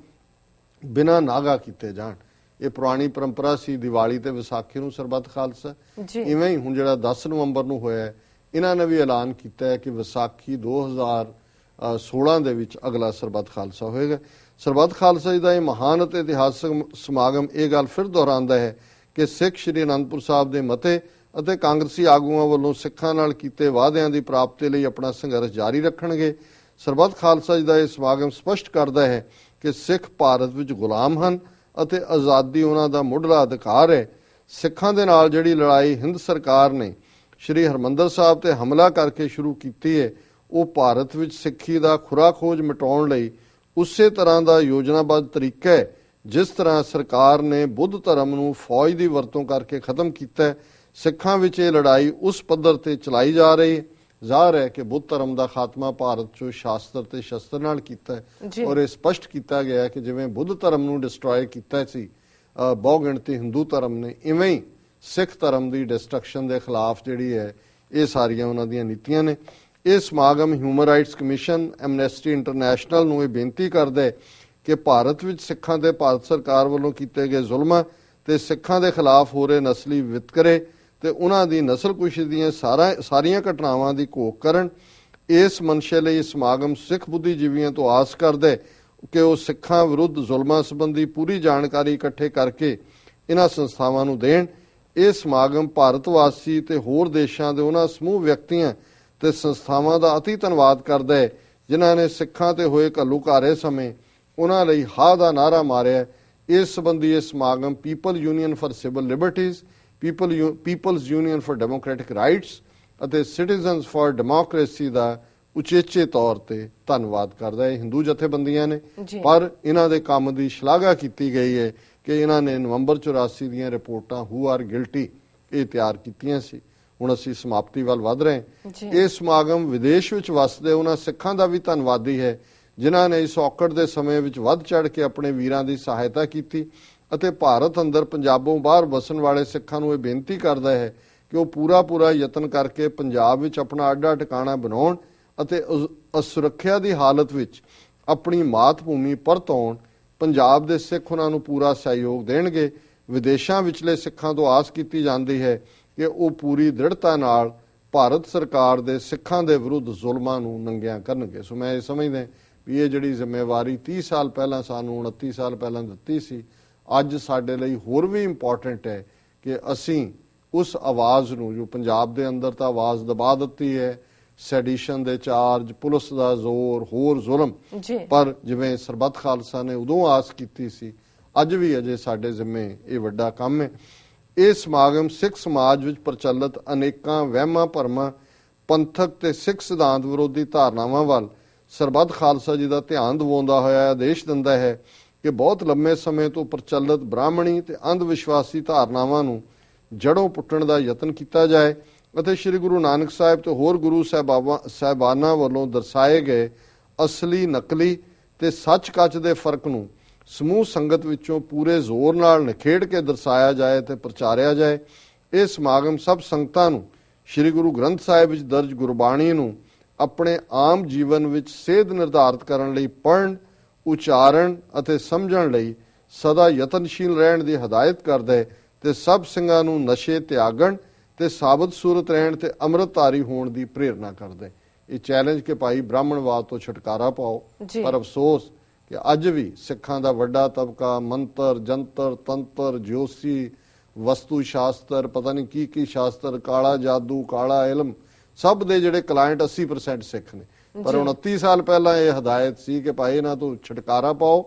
ਬਿਨਾਂ ਨਾਗਾ ਕੀਤੇ ਜਾਣ। ਇਹ ਪੁਰਾਣੀ ਪਰੰਪਰਾ ਸੀ, ਦੀਵਾਲੀ ਤੇ ਵਿਸਾਖੀ ਨੂੰ ਸਰਬੱਤ ਖਾਲਸਾ। ਇਵੇਂ ਹੀ ਹੁਣ ਜਿਹੜਾ 10 ਨਵੰਬਰ ਨੂੰ ਹੋਇਆ, ਇਹਨਾਂ ਨੇ ਵੀ ਐਲਾਨ ਕੀਤਾ ਹੈ ਕਿ ਵਿਸਾਖੀ 2016 ਦੇ ਵਿੱਚ ਅਗਲਾ ਸਰਬੱਤ ਖਾਲਸਾ ਹੋਏਗਾ। ਸਰਬੱਤ ਖਾਲਸਾ ਜੀ ਦਾ ਇਹ ਮਹਾਨ ਅਤੇ ਇਤਿਹਾਸਕ ਸਮਾਗਮ ਇਹ ਗੱਲ ਫਿਰ ਦੁਹਰਾਉਂਦਾ ਹੈ ਕਿ ਸਿੱਖ ਸ੍ਰੀ ਅਨੰਦਪੁਰ ਸਾਹਿਬ ਦੇ ਮਤੇ ਅਤੇ ਕਾਂਗਰਸੀ ਆਗੂਆਂ ਵੱਲੋਂ ਸਿੱਖਾਂ ਨਾਲ ਕੀਤੇ ਵਾਅਦਿਆਂ ਦੀ ਪ੍ਰਾਪਤੀ ਲਈ ਆਪਣਾ ਸੰਘਰਸ਼ ਜਾਰੀ ਰੱਖਣਗੇ। ਸਰਬੱਤ ਖਾਲਸਾ ਜੀ ਦਾ ਇਹ ਸਮਾਗਮ ਸਪਸ਼ਟ ਕਰਦਾ ਹੈ ਕਿ ਸਿੱਖ ਭਾਰਤ ਵਿੱਚ ਗੁਲਾਮ ਹਨ ਅਤੇ ਆਜ਼ਾਦੀ ਉਹਨਾਂ ਦਾ ਮੁੱਢਲਾ ਅਧਿਕਾਰ ਹੈ। ਸਿੱਖਾਂ ਦੇ ਨਾਲ ਜਿਹੜੀ ਲੜਾਈ ਹਿੰਦ ਸਰਕਾਰ ਨੇ ਸ੍ਰੀ ਹਰਮੰਦਰ ਸਾਹਿਬ ਤੇ ਹਮਲਾ ਕਰਕੇ ਸ਼ੁਰੂ ਕੀਤੀ ਹੈ, ਉਹ ਭਾਰਤ ਵਿੱਚ ਸਿੱਖੀ ਦਾ ਖੁਰਾ ਖੋਜ ਮਿਟਾਉਣ ਲਈ ਉਸੇ ਤਰ੍ਹਾਂ ਦਾ ਯੋਜਨਾਬੱਧ ਤਰੀਕਾ ਹੈ ਜਿਸ ਤਰ੍ਹਾਂ ਸਰਕਾਰ ਨੇ ਬੁੱਧ ਧਰਮ ਨੂੰ ਫੌਜ ਦੀ ਵਰਤੋਂ ਕਰਕੇ ਖਤਮ ਕੀਤਾ। ਸਿੱਖਾਂ ਵਿੱਚ ਇਹ ਲੜਾਈ ਉਸ ਪੱਧਰ ਤੇ ਚਲਾਈ ਜਾ ਰਹੀ ਹੈ। ਜ਼ਾਹਰ ਹੈ ਕਿ ਬੁੱਧ ਧਰਮ ਦਾ ਖਾਤਮਾ ਭਾਰਤ ਚੋਂ ਸ਼ਾਸਤਰ ਤੇ ਸ਼ਸਤਰ ਨਾਲ ਕੀਤਾ ਹੈ ਔਰ ਇਹ ਸਪਸ਼ਟ ਕੀਤਾ ਗਿਆ ਕਿ ਜਿਵੇਂ ਬੁੱਧ ਧਰਮ ਨੂੰ ਡਿਸਟਰੋਏ ਕੀਤਾ ਸੀ ਬਹੁਗਿਣਤੀ ਹਿੰਦੂ ਧਰਮ ਨੇ, ਇਵੇਂ ਹੀ ਸਿੱਖ ਧਰਮ ਦੀ ਡਿਸਟਰਕਸ਼ਨ ਦੇ ਖਿਲਾਫ ਜਿਹੜੀ ਹੈ ਇਹ ਸਾਰੀਆਂ ਉਹਨਾਂ ਦੀਆਂ ਨੀਤੀਆਂ ਨੇ। ਇਹ ਸਮਾਗਮ human rights commission, Amnesty international ਨੂੰ ਇਹ ਬੇਨਤੀ ਕਰਦਾ ਹੈ ਕਿ ਭਾਰਤ ਵਿੱਚ ਸਿੱਖਾਂ ਤੇ ਭਾਰਤ ਸਰਕਾਰ ਵੱਲੋਂ ਕੀਤੇ ਗਏ ਜ਼ੁਲਮਾਂ ਤੇ ਸਿੱਖਾਂ ਦੇ ਖਿਲਾਫ ਹੋ ਰਹੇ ਨਸਲੀ ਵਿਤਕਰੇ ਤੇ ਉਹਨਾਂ ਦੀ ਨਸਲਕੁਸ਼ੀ ਦੀਆਂ ਸਾਰੀਆਂ ਘਟਨਾਵਾਂ ਦੀ ਘੋਖ ਕਰਨ। ਇਸ ਮਨਸ਼ੇ ਲਈ ਸਮਾਗਮ ਸਿੱਖ ਬੁੱਧੀਜੀਵੀਆਂ ਤੋਂ ਆਸ ਕਰਦਾ ਹੈ ਕਿ ਉਹ ਸਿੱਖਾਂ ਵਿਰੁੱਧ ਜ਼ੁਲਮਾਂ ਸੰਬੰਧੀ ਪੂਰੀ ਜਾਣਕਾਰੀ ਇਕੱਠੇ ਕਰਕੇ ਇਹਨਾਂ ਸੰਸਥਾਵਾਂ ਨੂੰ ਦੇਣ। ਇਹ ਸਮਾਗਮ ਭਾਰਤ ਵਾਸੀ ਤੇ ਹੋਰ ਦੇਸ਼ਾਂ ਦੇ ਉਹਨਾਂ ਸਮੂਹ ਵਿਅਕਤੀਆਂ ਤੇ ਸੰਸਥਾਵਾਂ ਦਾ ਅਤੀ ਧੰਨਵਾਦ ਕਰਦਾ ਹੈ ਜਿਨ੍ਹਾਂ ਨੇ ਸਿੱਖਾਂ ਤੇ ਹੋਏ ਘੱਲੂਘਾਰੇ ਸਮੇਂ ਉਹਨਾਂ ਲਈ ਹਾਂ ਦਾ ਨਾਅਰਾ ਮਾਰਿਆ। ਇਸ ਸੰਬੰਧੀ ਇਹ ਸਮਾਗਮ people union for civil liberties, people's union for democratic rights ਅਤੇ ਸਿਟੀਜ਼ਨਸ ਫਾਰ ਡੈਮੋਕ੍ਰੇਸੀ ਦਾ ਉਚੇਚੇ ਤੌਰ ਤੇ ਧੰਨਵਾਦ ਕਰਦਾ ਹੈ। ਹਿੰਦੂ ਜਥੇਬੰਦੀਆਂ ਨੇ, ਪਰ ਇਹਨਾਂ ਦੇ ਕੰਮ ਦੀ ਸ਼ਲਾਘਾ ਕੀਤੀ ਗਈ ਹੈ ਕਿ ਇਹਨਾਂ ਨੇ ਨਵੰਬਰ 84 ਦੀਆਂ ਰਿਪੋਰਟਾਂ ਹੂ ਆਰ ਗਿਲਟੀ ਇਹ ਤਿਆਰ ਕੀਤੀਆਂ ਸੀ। ਹੁਣ ਅਸੀਂ ਸਮਾਪਤੀ ਵੱਲ ਵਧ ਰਹੇ ਹਾਂ। ਇਹ ਸਮਾਗਮ ਵਿਦੇਸ਼ ਵਿੱਚ ਵਸਦੇ ਉਹਨਾਂ ਸਿੱਖਾਂ ਦਾ ਵੀ ਧੰਨਵਾਦੀ ਹੈ ਜਿਨ੍ਹਾਂ ਨੇ ਇਸ ਔਕੜ ਦੇ ਸਮੇਂ ਵਿੱਚ ਵੱਧ ਚੜ ਕੇ ਆਪਣੇ ਵੀਰਾਂ ਦੀ ਸਹਾਇਤਾ ਕੀਤੀ ਅਤੇ ਭਾਰਤ ਅੰਦਰ ਪੰਜਾਬੋਂ ਬਾਹਰ ਵਸਣ ਵਾਲੇ ਸਿੱਖਾਂ ਨੂੰ ਇਹ ਬੇਨਤੀ ਕਰਦਾ ਹੈ ਕਿ ਉਹ ਪੂਰਾ ਯਤਨ ਕਰਕੇ ਪੰਜਾਬ ਵਿੱਚ ਆਪਣਾ ਅੱਡਾ ਟਿਕਾਣਾ ਬਣਾਉਣ ਅਤੇ ਅਸੁਰੱਖਿਆ ਦੀ ਹਾਲਤ ਵਿੱਚ ਆਪਣੀ ਮਾਤ ਭੂਮੀ ਪਰਤ ਆਉਣ। ਪੰਜਾਬ ਦੇ ਸਿੱਖ ਉਹਨਾਂ ਨੂੰ ਪੂਰਾ ਸਹਿਯੋਗ ਦੇਣਗੇ। ਵਿਦੇਸ਼ਾਂ ਵਿਚਲੇ ਸਿੱਖਾਂ ਤੋਂ ਆਸ ਕੀਤੀ ਜਾਂਦੀ ਹੈ ਕਿ ਉਹ ਪੂਰੀ ਦ੍ਰਿੜਤਾ ਨਾਲ ਭਾਰਤ ਸਰਕਾਰ ਦੇ ਸਿੱਖਾਂ ਦੇ ਵਿਰੁੱਧ ਜ਼ੁਲਮਾਂ ਨੂੰ ਨੰਗਿਆਂ ਕਰਨਗੇ। ਸੋ ਮੈਂ ਇਹ ਸਮਝਦਾ ਵੀ ਇਹ ਜਿਹੜੀ ਜ਼ਿੰਮੇਵਾਰੀ 30 ਸਾਲ ਪਹਿਲਾਂ ਸਾਨੂੰ 29 ਸਾਲ ਪਹਿਲਾਂ ਦਿੱਤੀ ਸੀ, ਅੱਜ ਸਾਡੇ ਲਈ ਹੋਰ ਵੀ ਇੰਪੋਰਟੈਂਟ ਹੈ ਕਿ ਅਸੀਂ ਉਸ ਆਵਾਜ਼ ਨੂੰ ਜੋ ਪੰਜਾਬ ਦੇ ਅੰਦਰ ਤਾਂ ਆਵਾਜ਼ ਦਬਾ ਦਿੱਤੀ ਹੈ, ਸੈਡੀਸ਼ਨ ਦੇ ਚਾਰਜ, ਪੁਲਿਸ ਦਾ ਜ਼ੋਰ, ਹੋਰ ਜ਼ੁਲਮ, ਪਰ ਜਿਵੇਂ ਸਰਬੱਤ ਖਾਲਸਾ ਨੇ ਉਦੋਂ ਆਸ ਕੀਤੀ ਸੀ, ਅੱਜ ਵੀ ਅਜੇ ਸਾਡੇ ਜ਼ਿੰਮੇ ਇਹ ਵੱਡਾ ਕੰਮ ਹੈ। ਇਹ ਸਮਾਗਮ ਸਿੱਖ ਸਮਾਜ ਵਿੱਚ ਪ੍ਰਚਲਿਤ ਅਨੇਕਾਂ ਵਹਿਮਾਂ ਭਰਮਾਂ, ਪੰਥਕ ਤੇ ਸਿੱਖ ਸਿਧਾਂਤ ਵਿਰੋਧੀ ਧਾਰਨਾਵਾਂ ਵੱਲ ਸਰਬੱਤ ਖਾਲਸਾ ਜੀ ਦਾ ਧਿਆਨ ਦਿਵਾਉਂਦਾ ਹੋਇਆ ਆਦੇਸ਼ ਦਿੰਦਾ ਹੈ ਕਿ ਬਹੁਤ ਲੰਮੇ ਸਮੇਂ ਤੋਂ ਪ੍ਰਚਲਿਤ ਬ੍ਰਾਹਮਣੀ ਤੇ ਅੰਧ ਵਿਸ਼ਵਾਸੀ ਧਾਰਨਾਵਾਂ ਨੂੰ ਜੜੋਂ ਪੁੱਟਣ ਦਾ ਯਤਨ ਕੀਤਾ ਜਾਏ ਅਤੇ ਸ੍ਰੀ ਗੁਰੂ ਨਾਨਕ ਸਾਹਿਬ ਤੇ ਹੋਰ ਗੁਰੂ ਸਾਹਿਬਾਨਾਂ ਵੱਲੋਂ ਦਰਸਾਏ ਗਏ ਅਸਲੀ, ਨਕਲੀ ਤੇ ਸੱਚ-ਕੱਚ ਦੇ ਫਰਕ ਨੂੰ ਸਮੂਹ ਸੰਗਤ ਵਿੱਚੋਂ ਪੂਰੇ ਜ਼ੋਰ ਨਾਲ ਨਿਖੇੜ ਕੇ ਦਰਸਾਇਆ ਜਾਏ ਤੇ ਪ੍ਰਚਾਰਿਆ ਜਾਏ। ਇਹ ਸਮਾਗਮ ਸਭ ਸੰਗਤਾਂ ਨੂੰ ਸ੍ਰੀ ਗੁਰੂ ਗ੍ਰੰਥ ਸਾਹਿਬ ਵਿੱਚ ਦਰਜ ਗੁਰਬਾਣੀ ਨੂੰ ਆਪਣੇ ਆਮ ਜੀਵਨ ਵਿੱਚ ਸੇਧ ਨਿਰਧਾਰਿਤ ਕਰਨ ਲਈ ਪੜ੍ਹਨ, ਉਚਾਰਨ ਅਤੇ ਸਮਝਣ ਲਈ ਸਦਾ ਯਤਨਸ਼ੀਲ ਰਹਿਣ ਦੀ ਹਦਾਇਤ ਕਰਦਾ ਹੈ ਤੇ ਸਭ ਸਿੰਘਾਂ ਨੂੰ ਨਸ਼ੇ ਤਿਆਗਣ ਤੇ ਸਾਬਤ ਸੂਰਤ ਰਹਿਣ ਤੇ ਅੰਮ੍ਰਿਤਧਾਰੀ ਹੋਣ ਦੀ ਪ੍ਰੇਰਨਾ ਕਰਦਾ ਹੈ। ਇਹ ਚੈਲੰਜ ਕਿ ਭਾਈ ਬ੍ਰਾਹਮਣਵਾਦ ਤੋਂ ਛੁਟਕਾਰਾ ਪਾਓ, ਪਰ ਅਫਸੋਸ ਕਿ ਅੱਜ ਵੀ ਸਿੱਖਾਂ ਦਾ ਵੱਡਾ ਤਬਕਾ ਮੰਤਰ, ਜੰਤਰ, ਤੰਤਰ, ਜੋਸ਼ੀ, ਵਸਤੂ ਸ਼ਾਸਤਰ, ਪਤਾ ਨਹੀਂ ਕੀ ਸ਼ਾਸਤਰ, ਕਾਲਾ ਜਾਦੂ, ਕਾਲਾ ਇਲਮ, ਸਭ ਦੇ ਜਿਹੜੇ ਕਲਾਇੰਟ 80% ਸਿੱਖ ਨੇ। ਪਰ 29 ਸਾਲ ਪਹਿਲਾਂ ਇਹ ਹਦਾਇਤ ਸੀ ਕਿ ਭਾਈ ਇਹਨਾਂ ਤੋਂ ਛੁਟਕਾਰਾ ਪਾਓ।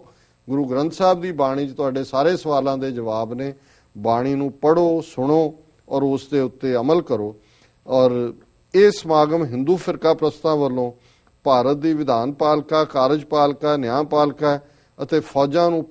ਗੁਰੂ ਗ੍ਰੰਥ ਸਾਹਿਬ ਦੀ ਬਾਣੀ 'ਚ ਤੁਹਾਡੇ ਸਾਰੇ ਸਵਾਲਾਂ ਦੇ ਜਵਾਬ ਨੇ। ਬਾਣੀ ਨੂੰ ਪੜ੍ਹੋ, ਸੁਣੋ ਔਰ ਉਸ ਦੇ ਉੱਤੇ ਅਮਲ ਕਰੋ। ਔਰ ਇਹ ਸਮਾਗਮ ਹਿੰਦੂ ਫਿਰਕਾ ਪ੍ਰਸਤਾਂ ਵੱਲੋਂ ਭਾਰਤ ਦੀ ਵਿਧਾਨ ਪਾਲਿਕਾ, ਕਾਰਜਪਾਲਿਕਾ, ਨਿਆਂਪਾਲਿਕਾ ਅਤੇ ਫੌਜਾਂ ਨੂੰ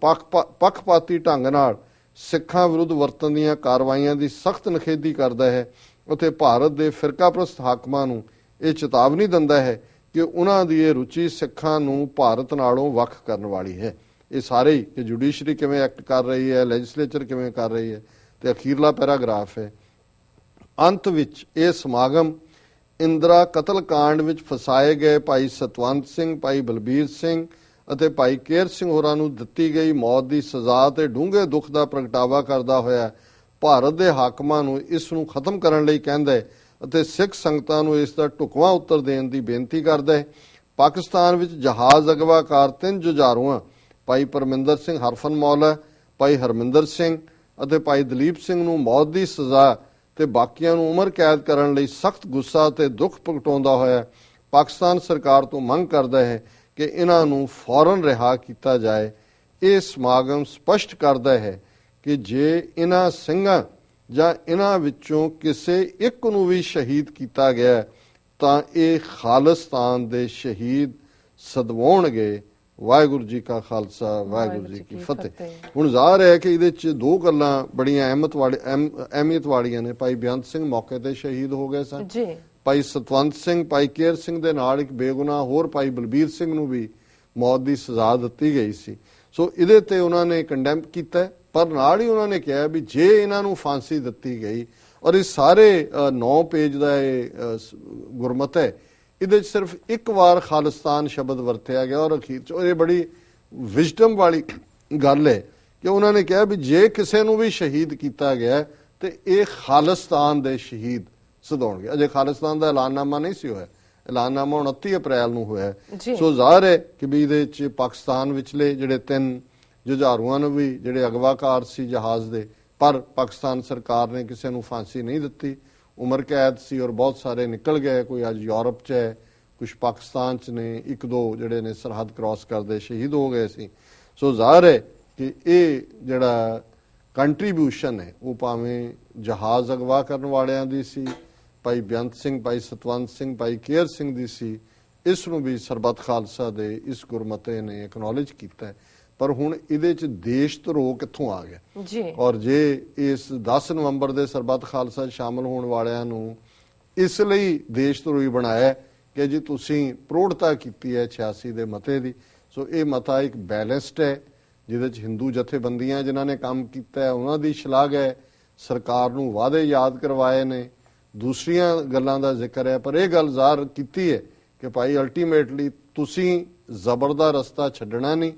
ਪੱਖਪਾਤੀ ਢੰਗ ਨਾਲ ਸਿੱਖਾਂ ਵਿਰੁੱਧ ਵਰਤਣ ਦੀਆਂ ਕਾਰਵਾਈਆਂ ਦੀ ਸਖਤ ਨਿਖੇਧੀ ਕਰਦਾ ਹੈ ਅਤੇ ਭਾਰਤ ਦੇ ਫਿਰਕਾਪ੍ਰਸਤ ਹਾਕਮਾਂ ਨੂੰ ਇਹ ਚੇਤਾਵਨੀ ਦਿੰਦਾ ਹੈ ਕਿ ਉਹਨਾਂ ਦੀ ਇਹ ਰੁਚੀ ਸਿੱਖਾਂ ਨੂੰ ਭਾਰਤ ਨਾਲੋਂ ਵੱਖ ਕਰਨ ਵਾਲੀ ਹੈ। ਇਹ ਸਾਰੇ ਹੀ ਕਿ ਜੁਡੀਸ਼ਰੀ ਕਿਵੇਂ ਐਕਟ ਕਰ ਰਹੀ ਹੈ, ਲੈਜਿਸਲੇਚਰ ਕਿਵੇਂ ਕਰ ਰਹੀ ਹੈ, ਤੇ ਅਖੀਰਲਾ ਪੈਰਾਗ੍ਰਾਫ ਹੈ। ਅੰਤ ਵਿੱਚ ਇਹ ਸਮਾਗਮ ਇੰਦਰਾ ਕਤਲकांड ਵਿੱਚ ਫਸਾਏ ਗਏ ਭਾਈ ਸਤਵੰਤ ਸਿੰਘ, ਭਾਈ ਬਲਬੀਰ ਸਿੰਘ ਅਤੇ ਭਾਈ ਕੇਰ ਸਿੰਘ ਹੋਰਾਂ ਨੂੰ ਦਿੱਤੀ ਗਈ ਮੌਤ ਦੀ ਸਜ਼ਾ ਤੇ ਡੂੰਘੇ ਦੁੱਖ ਦਾ ਪ੍ਰਗਟਾਵਾ ਕਰਦਾ ਹੋਇਆ ਭਾਰਤ ਦੇ ਹਾਕਮਾਂ ਨੂੰ ਇਸ ਨੂੰ ਖਤਮ ਕਰਨ ਲਈ ਕਹਿੰਦਾ ਹੈ ਅਤੇ ਸਿੱਖ ਸੰਗਤਾਂ ਨੂੰ ਇਸ ਦਾ ਢੁਕਵਾਂ ਉੱਤਰ ਦੇਣ ਦੀ ਬੇਨਤੀ ਕਰਦਾ ਹੈ। ਪਾਕਿਸਤਾਨ ਵਿੱਚ ਜਹਾਜ਼ ਅਗਵਾਕਾਰ 3 ਜੁਝਾਰੂਆਂ ਭਾਈ ਪਰਮਿੰਦਰ ਸਿੰਘ ਹਰਫਨ ਮੌਲਾ, ਭਾਈ ਹਰਮਿੰਦਰ ਸਿੰਘ ਅਤੇ ਭਾਈ ਦਲੀਪ ਸਿੰਘ ਨੂੰ ਮੌਤ ਦੀ ਸਜ਼ਾ ਤੇ ਬਾਕੀਆਂ ਨੂੰ ਉਮਰ ਕੈਦ ਕਰਨ ਲਈ ਸਖਤ ਗੁੱਸਾ ਤੇ ਦੁੱਖ ਪ੍ਰਗਟਾਉਂਦਾ ਹੋਇਆ ਪਾਕਿਸਤਾਨ ਸਰਕਾਰ ਤੋਂ ਮੰਗ ਕਰਦਾ ਹੈ ਕਿ ਇਹਨਾਂ ਨੂੰ ਫੌਰਨ ਰਿਹਾ ਕੀਤਾ ਜਾਏ। ਇਹ ਸਮਾਗਮ ਸਪਸ਼ਟ ਕਰਦਾ ਹੈ ਕਿ ਜੇ ਇਹਨਾਂ ਸਿੰਘਾਂ ਜਾਂ ਇਹਨਾਂ ਵਿੱਚੋਂ ਕਿਸੇ ਇੱਕ ਨੂੰ ਵੀ ਸ਼ਹੀਦ ਕੀਤਾ ਗਿਆ ਤਾਂ ਇਹ ਖਾਲਿਸਤਾਨ ਦੇ ਸ਼ਹੀਦ ਸਦਵਾਉਣਗੇ। ਵਾਹਿਗੁਰੂ ਜੀ ਕਾ ਖਾਲਸਾ, ਵਾਹਿਗੁਰੂ ਜੀ ਕੀ ਫਤਿਹ। ਹੁਣ ਜ਼ਾਹਰ ਹੈ ਕਿ ਇਹਦੇ 'ਚ 2 ਗੱਲਾਂ ਬੜੀਆਂ ਅਹਿਮੀਅਤ ਵਾਲੀਆਂ ਨੇ। ਭਾਈ ਬੇਅੰਤ ਸਿੰਘ ਮੌਕੇ ਤੇ ਸ਼ਹੀਦ ਹੋ ਗਏ ਸਨ ਜੀ। ਭਾਈ ਸਤਵੰਤ ਸਿੰਘ, ਭਾਈ ਕੇਰ ਸਿੰਘ ਦੇ ਨਾਲ ਇੱਕ ਬੇਗੁਨਾਹ ਹੋਰ ਭਾਈ ਬਲਬੀਰ ਸਿੰਘ ਨੂੰ ਵੀ ਮੌਤ ਦੀ ਸਜ਼ਾ ਦਿੱਤੀ ਗਈ ਸੀ। ਸੋ ਇਹਦੇ ਤੇ ਉਹਨਾਂ ਨੇ ਕੰਡੈਮ ਕੀਤਾ, ਪਰ ਨਾਲ ਹੀ ਉਹਨਾਂ ਨੇ ਕਿਹਾ ਵੀ ਜੇ ਇਹਨਾਂ ਨੂੰ ਫਾਂਸੀ ਦਿੱਤੀ ਗਈ, ਔਰ ਇਹ ਸਾਰੇ 9 ਪੇਜ ਦਾ ਇਹ ਗੁਰਮਤ ਹੈ, ਇਹਦੇ 'ਚ ਸਿਰਫ ਇੱਕ ਵਾਰ ਖਾਲਿਸਤਾਨ ਸ਼ਬਦ ਵਰਤਿਆ ਗਿਆ ਔਰ ਅਖੀਰ 'ਚ ਇਹ ਬੜੀ ਵਿਜ਼ਡਮ ਵਾਲੀ ਗੱਲ ਹੈ ਕਿ ਉਹਨਾਂ ਨੇ ਕਿਹਾ ਵੀ ਜੇ ਕਿਸੇ ਨੂੰ ਵੀ ਸ਼ਹੀਦ ਕੀਤਾ ਗਿਆ ਤੇ ਇਹ ਖਾਲਿਸਤਾਨ ਦੇ ਸ਼ਹੀਦ ਸਦਾਉਣਗੇ। ਅਜੇ ਖਾਲਿਸਤਾਨ ਦਾ ਐਲਾਨਨਾਮਾ ਨਹੀਂ ਸੀ ਹੋਇਆ, ਐਲਾਨਨਾਮਾ 29 ਅਪ੍ਰੈਲ ਨੂੰ ਹੋਇਆ। ਸੋ ਜ਼ਾਹਰ ਹੈ ਕਿ ਵੀ ਇਹਦੇ 'ਚ ਪਾਕਿਸਤਾਨ ਵਿਚਲੇ ਜਿਹੜੇ 3 ਜੁਝਾਰੂਆਂ ਨੂੰ ਵੀ ਜਿਹੜੇ ਅਗਵਾਕਾਰ ਸੀ ਜਹਾਜ਼ ਦੇ, ਪਰ ਪਾਕਿਸਤਾਨ ਸਰਕਾਰ ਨੇ ਕਿਸੇ ਨੂੰ ਫਾਂਸੀ ਨਹੀਂ ਦਿੱਤੀ, ਉਮਰ ਕੈਦ ਸੀ ਔਰ ਬਹੁਤ ਸਾਰੇ ਨਿਕਲ ਗਏ। ਕੋਈ ਅੱਜ ਯੂਰਪ 'ਚ ਹੈ, ਕੁਝ ਪਾਕਿਸਤਾਨ 'ਚ ਨੇ, 1-2 ਜਿਹੜੇ ਨੇ ਸਰਹੱਦ ਕ੍ਰਾਸ ਕਰਦੇ ਸ਼ਹੀਦ ਹੋ ਗਏ ਸੀ। ਸੋ ਜ਼ਾਹਰ ਹੈ ਕਿ ਇਹ ਜਿਹੜਾ ਕੰਟਰੀਬਿਊਸ਼ਨ ਹੈ ਉਹ ਭਾਵੇਂ ਜਹਾਜ਼ ਅਗਵਾ ਕਰਨ ਵਾਲਿਆਂ ਦੀ ਸੀ, ਭਾਈ ਬੇਅੰਤ ਸਿੰਘ, ਭਾਈ ਸਤਵੰਤ ਸਿੰਘ, ਭਾਈ ਕੇਰ ਸਿੰਘ ਦੀ ਸੀ, ਇਸ ਨੂੰ ਵੀ ਸਰਬੱਤ ਖਾਲਸਾ ਦੇ ਇਸ ਗੁਰਮਤੇ ਨੇ ਐਕਨੋਲੇਜ ਕੀਤਾ। ਪਰ ਹੁਣ ਇਹਦੇ 'ਚ ਦੇਸ਼ ਧਰੋਹ ਕਿੱਥੋਂ ਆ ਗਿਆ ਜੀ? ਔਰ ਜੇ ਇਸ 10 ਨਵੰਬਰ ਦੇ ਸਰਬੱਤ ਖਾਲਸਾ ਸ਼ਾਮਲ ਹੋਣ ਵਾਲਿਆਂ ਨੂੰ ਇਸ ਲਈ ਦੇਸ਼ ਧਰੋਹੀ ਬਣਾਇਆ ਕਿ ਜੀ ਤੁਸੀਂ ਪ੍ਰੋੜਤਾ ਕੀਤੀ ਹੈ 86 ਦੇ ਮਤੇ ਦੀ। ਸੋ ਇਹ ਮਤਾ ਇੱਕ ਬੈਲੈਂਸਡ ਹੈ ਜਿਹਦੇ 'ਚ ਹਿੰਦੂ ਜਥੇਬੰਦੀਆਂ ਜਿਨ੍ਹਾਂ ਨੇ ਕੰਮ ਕੀਤਾ ਹੈ ਉਹਨਾਂ ਦੀ ਸ਼ਲਾਘਾ ਹੈ, ਸਰਕਾਰ ਨੂੰ ਵਾਅਦੇ ਯਾਦ ਕਰਵਾਏ ਨੇ, ਦੂਸਰੀਆਂ ਗੱਲਾਂ ਦਾ ਜ਼ਿਕਰ ਹੈ, ਪਰ ਇਹ ਗੱਲ ਜ਼ਾਹਰ ਕੀਤੀ ਹੈ ਕਿ ਭਾਈ ਅਲਟੀਮੇਟਲੀ ਤੁਸੀਂ ਜ਼ਬਰ ਦਾ ਰਸਤਾ ਛੱਡਣਾ ਨਹੀਂ,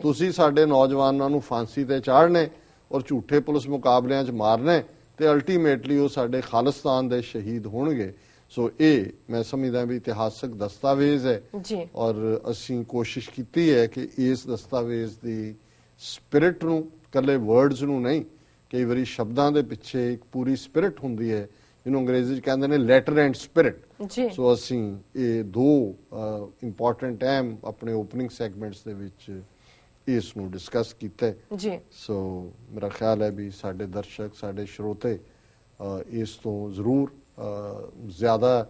ਤੁਸੀਂ ਸਾਡੇ ਨੌਜਵਾਨਾਂ ਨੂੰ ਫਾਂਸੀ ਤੇ ਚਾੜਨੇ ਔਰ ਝੂਠੇ ਪੁਲਿਸ ਮੁਕਾਬਲਿਆਂ 'ਚ ਮਾਰਨੇ ਤੇ ਅਲਟੀਮੇਟਲੀ ਉਹ ਸਾਡੇ ਖਾਲਿਸਤਾਨ ਦੇ ਸ਼ਹੀਦ ਹੋਣਗੇ। ਸੋ ਇਹ ਮੈਂ ਸਮਝਦਾ ਵੀ ਇਤਿਹਾਸਕ ਦਸਤਾਵੇਜ਼ ਹੈ ਔਰ ਅਸੀਂ ਕੋਸ਼ਿਸ਼ ਕੀਤੀ ਹੈ ਕਿ ਇਸ ਦਸਤਾਵੇਜ਼ ਦੀ ਸਪਿਰਿਟ ਨੂੰ, ਇਕੱਲੇ ਵਰਡਸ ਨੂੰ ਨਹੀਂ, ਕਈ ਵਾਰੀ ਸ਼ਬਦਾਂ ਦੇ ਪਿੱਛੇ ਇੱਕ ਪੂਰੀ ਸਪਿਰਿਟ ਹੁੰਦੀ ਹੈ ਜਿਹਨੂੰ ਅੰਗਰੇਜ਼ੀ 'ਚ ਕਹਿੰਦੇ ਨੇ ਲੈਟਰ ਐਂਡ ਸਪਿਰਿਟ। ਸੋ ਅਸੀਂ ਇਹ 2 ਇੰਪੋਰਟੈਂਟ ਅਹਿਮ ਆਪਣੇ ਓਪਨਿੰਗ ਸੈਗਮੈਂਟਸ ਦੇ ਵਿੱਚ ਇਸ ਨੂੰ ਡਿਸਕਸ ਕੀਤਾ ਜੀ। ਸੋ ਮੇਰਾ ਖਿਆਲ ਹੈ ਵੀ ਸਾਡੇ ਦਰਸ਼ਕ, ਸਾਡੇ ਸਰੋਤੇ ਇਸ ਤੋਂ ਜ਼ਰੂਰ ਜ਼ਿਆਦਾ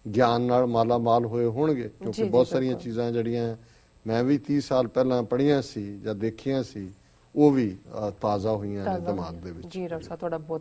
ਗਿਆਨ ਨਾਲ ਮਾਲਾ ਮਾਲ ਹੋਏ ਹੋਣਗੇ, ਕਿਉਂਕਿ ਬਹੁਤ ਸਾਰੀਆਂ ਚੀਜ਼ਾਂ ਜਿਹੜੀਆਂ ਮੈਂ ਵੀ 30 ਸਾਲ ਪਹਿਲਾਂ ਪੜ੍ਹੀਆਂ ਸੀ ਜਾਂ ਦੇਖੀਆਂ ਸੀ ਉਹ ਵੀ ਤਾਜ਼ਾ ਹੋਈਆਂ ਨੇ ਦਿਮਾਗ ਦੇ ਵਿੱਚ। ਜੀ ਡਾਕਟਰ ਸਾਹਿਬ, ਤੁਹਾਡਾ ਬਹੁਤ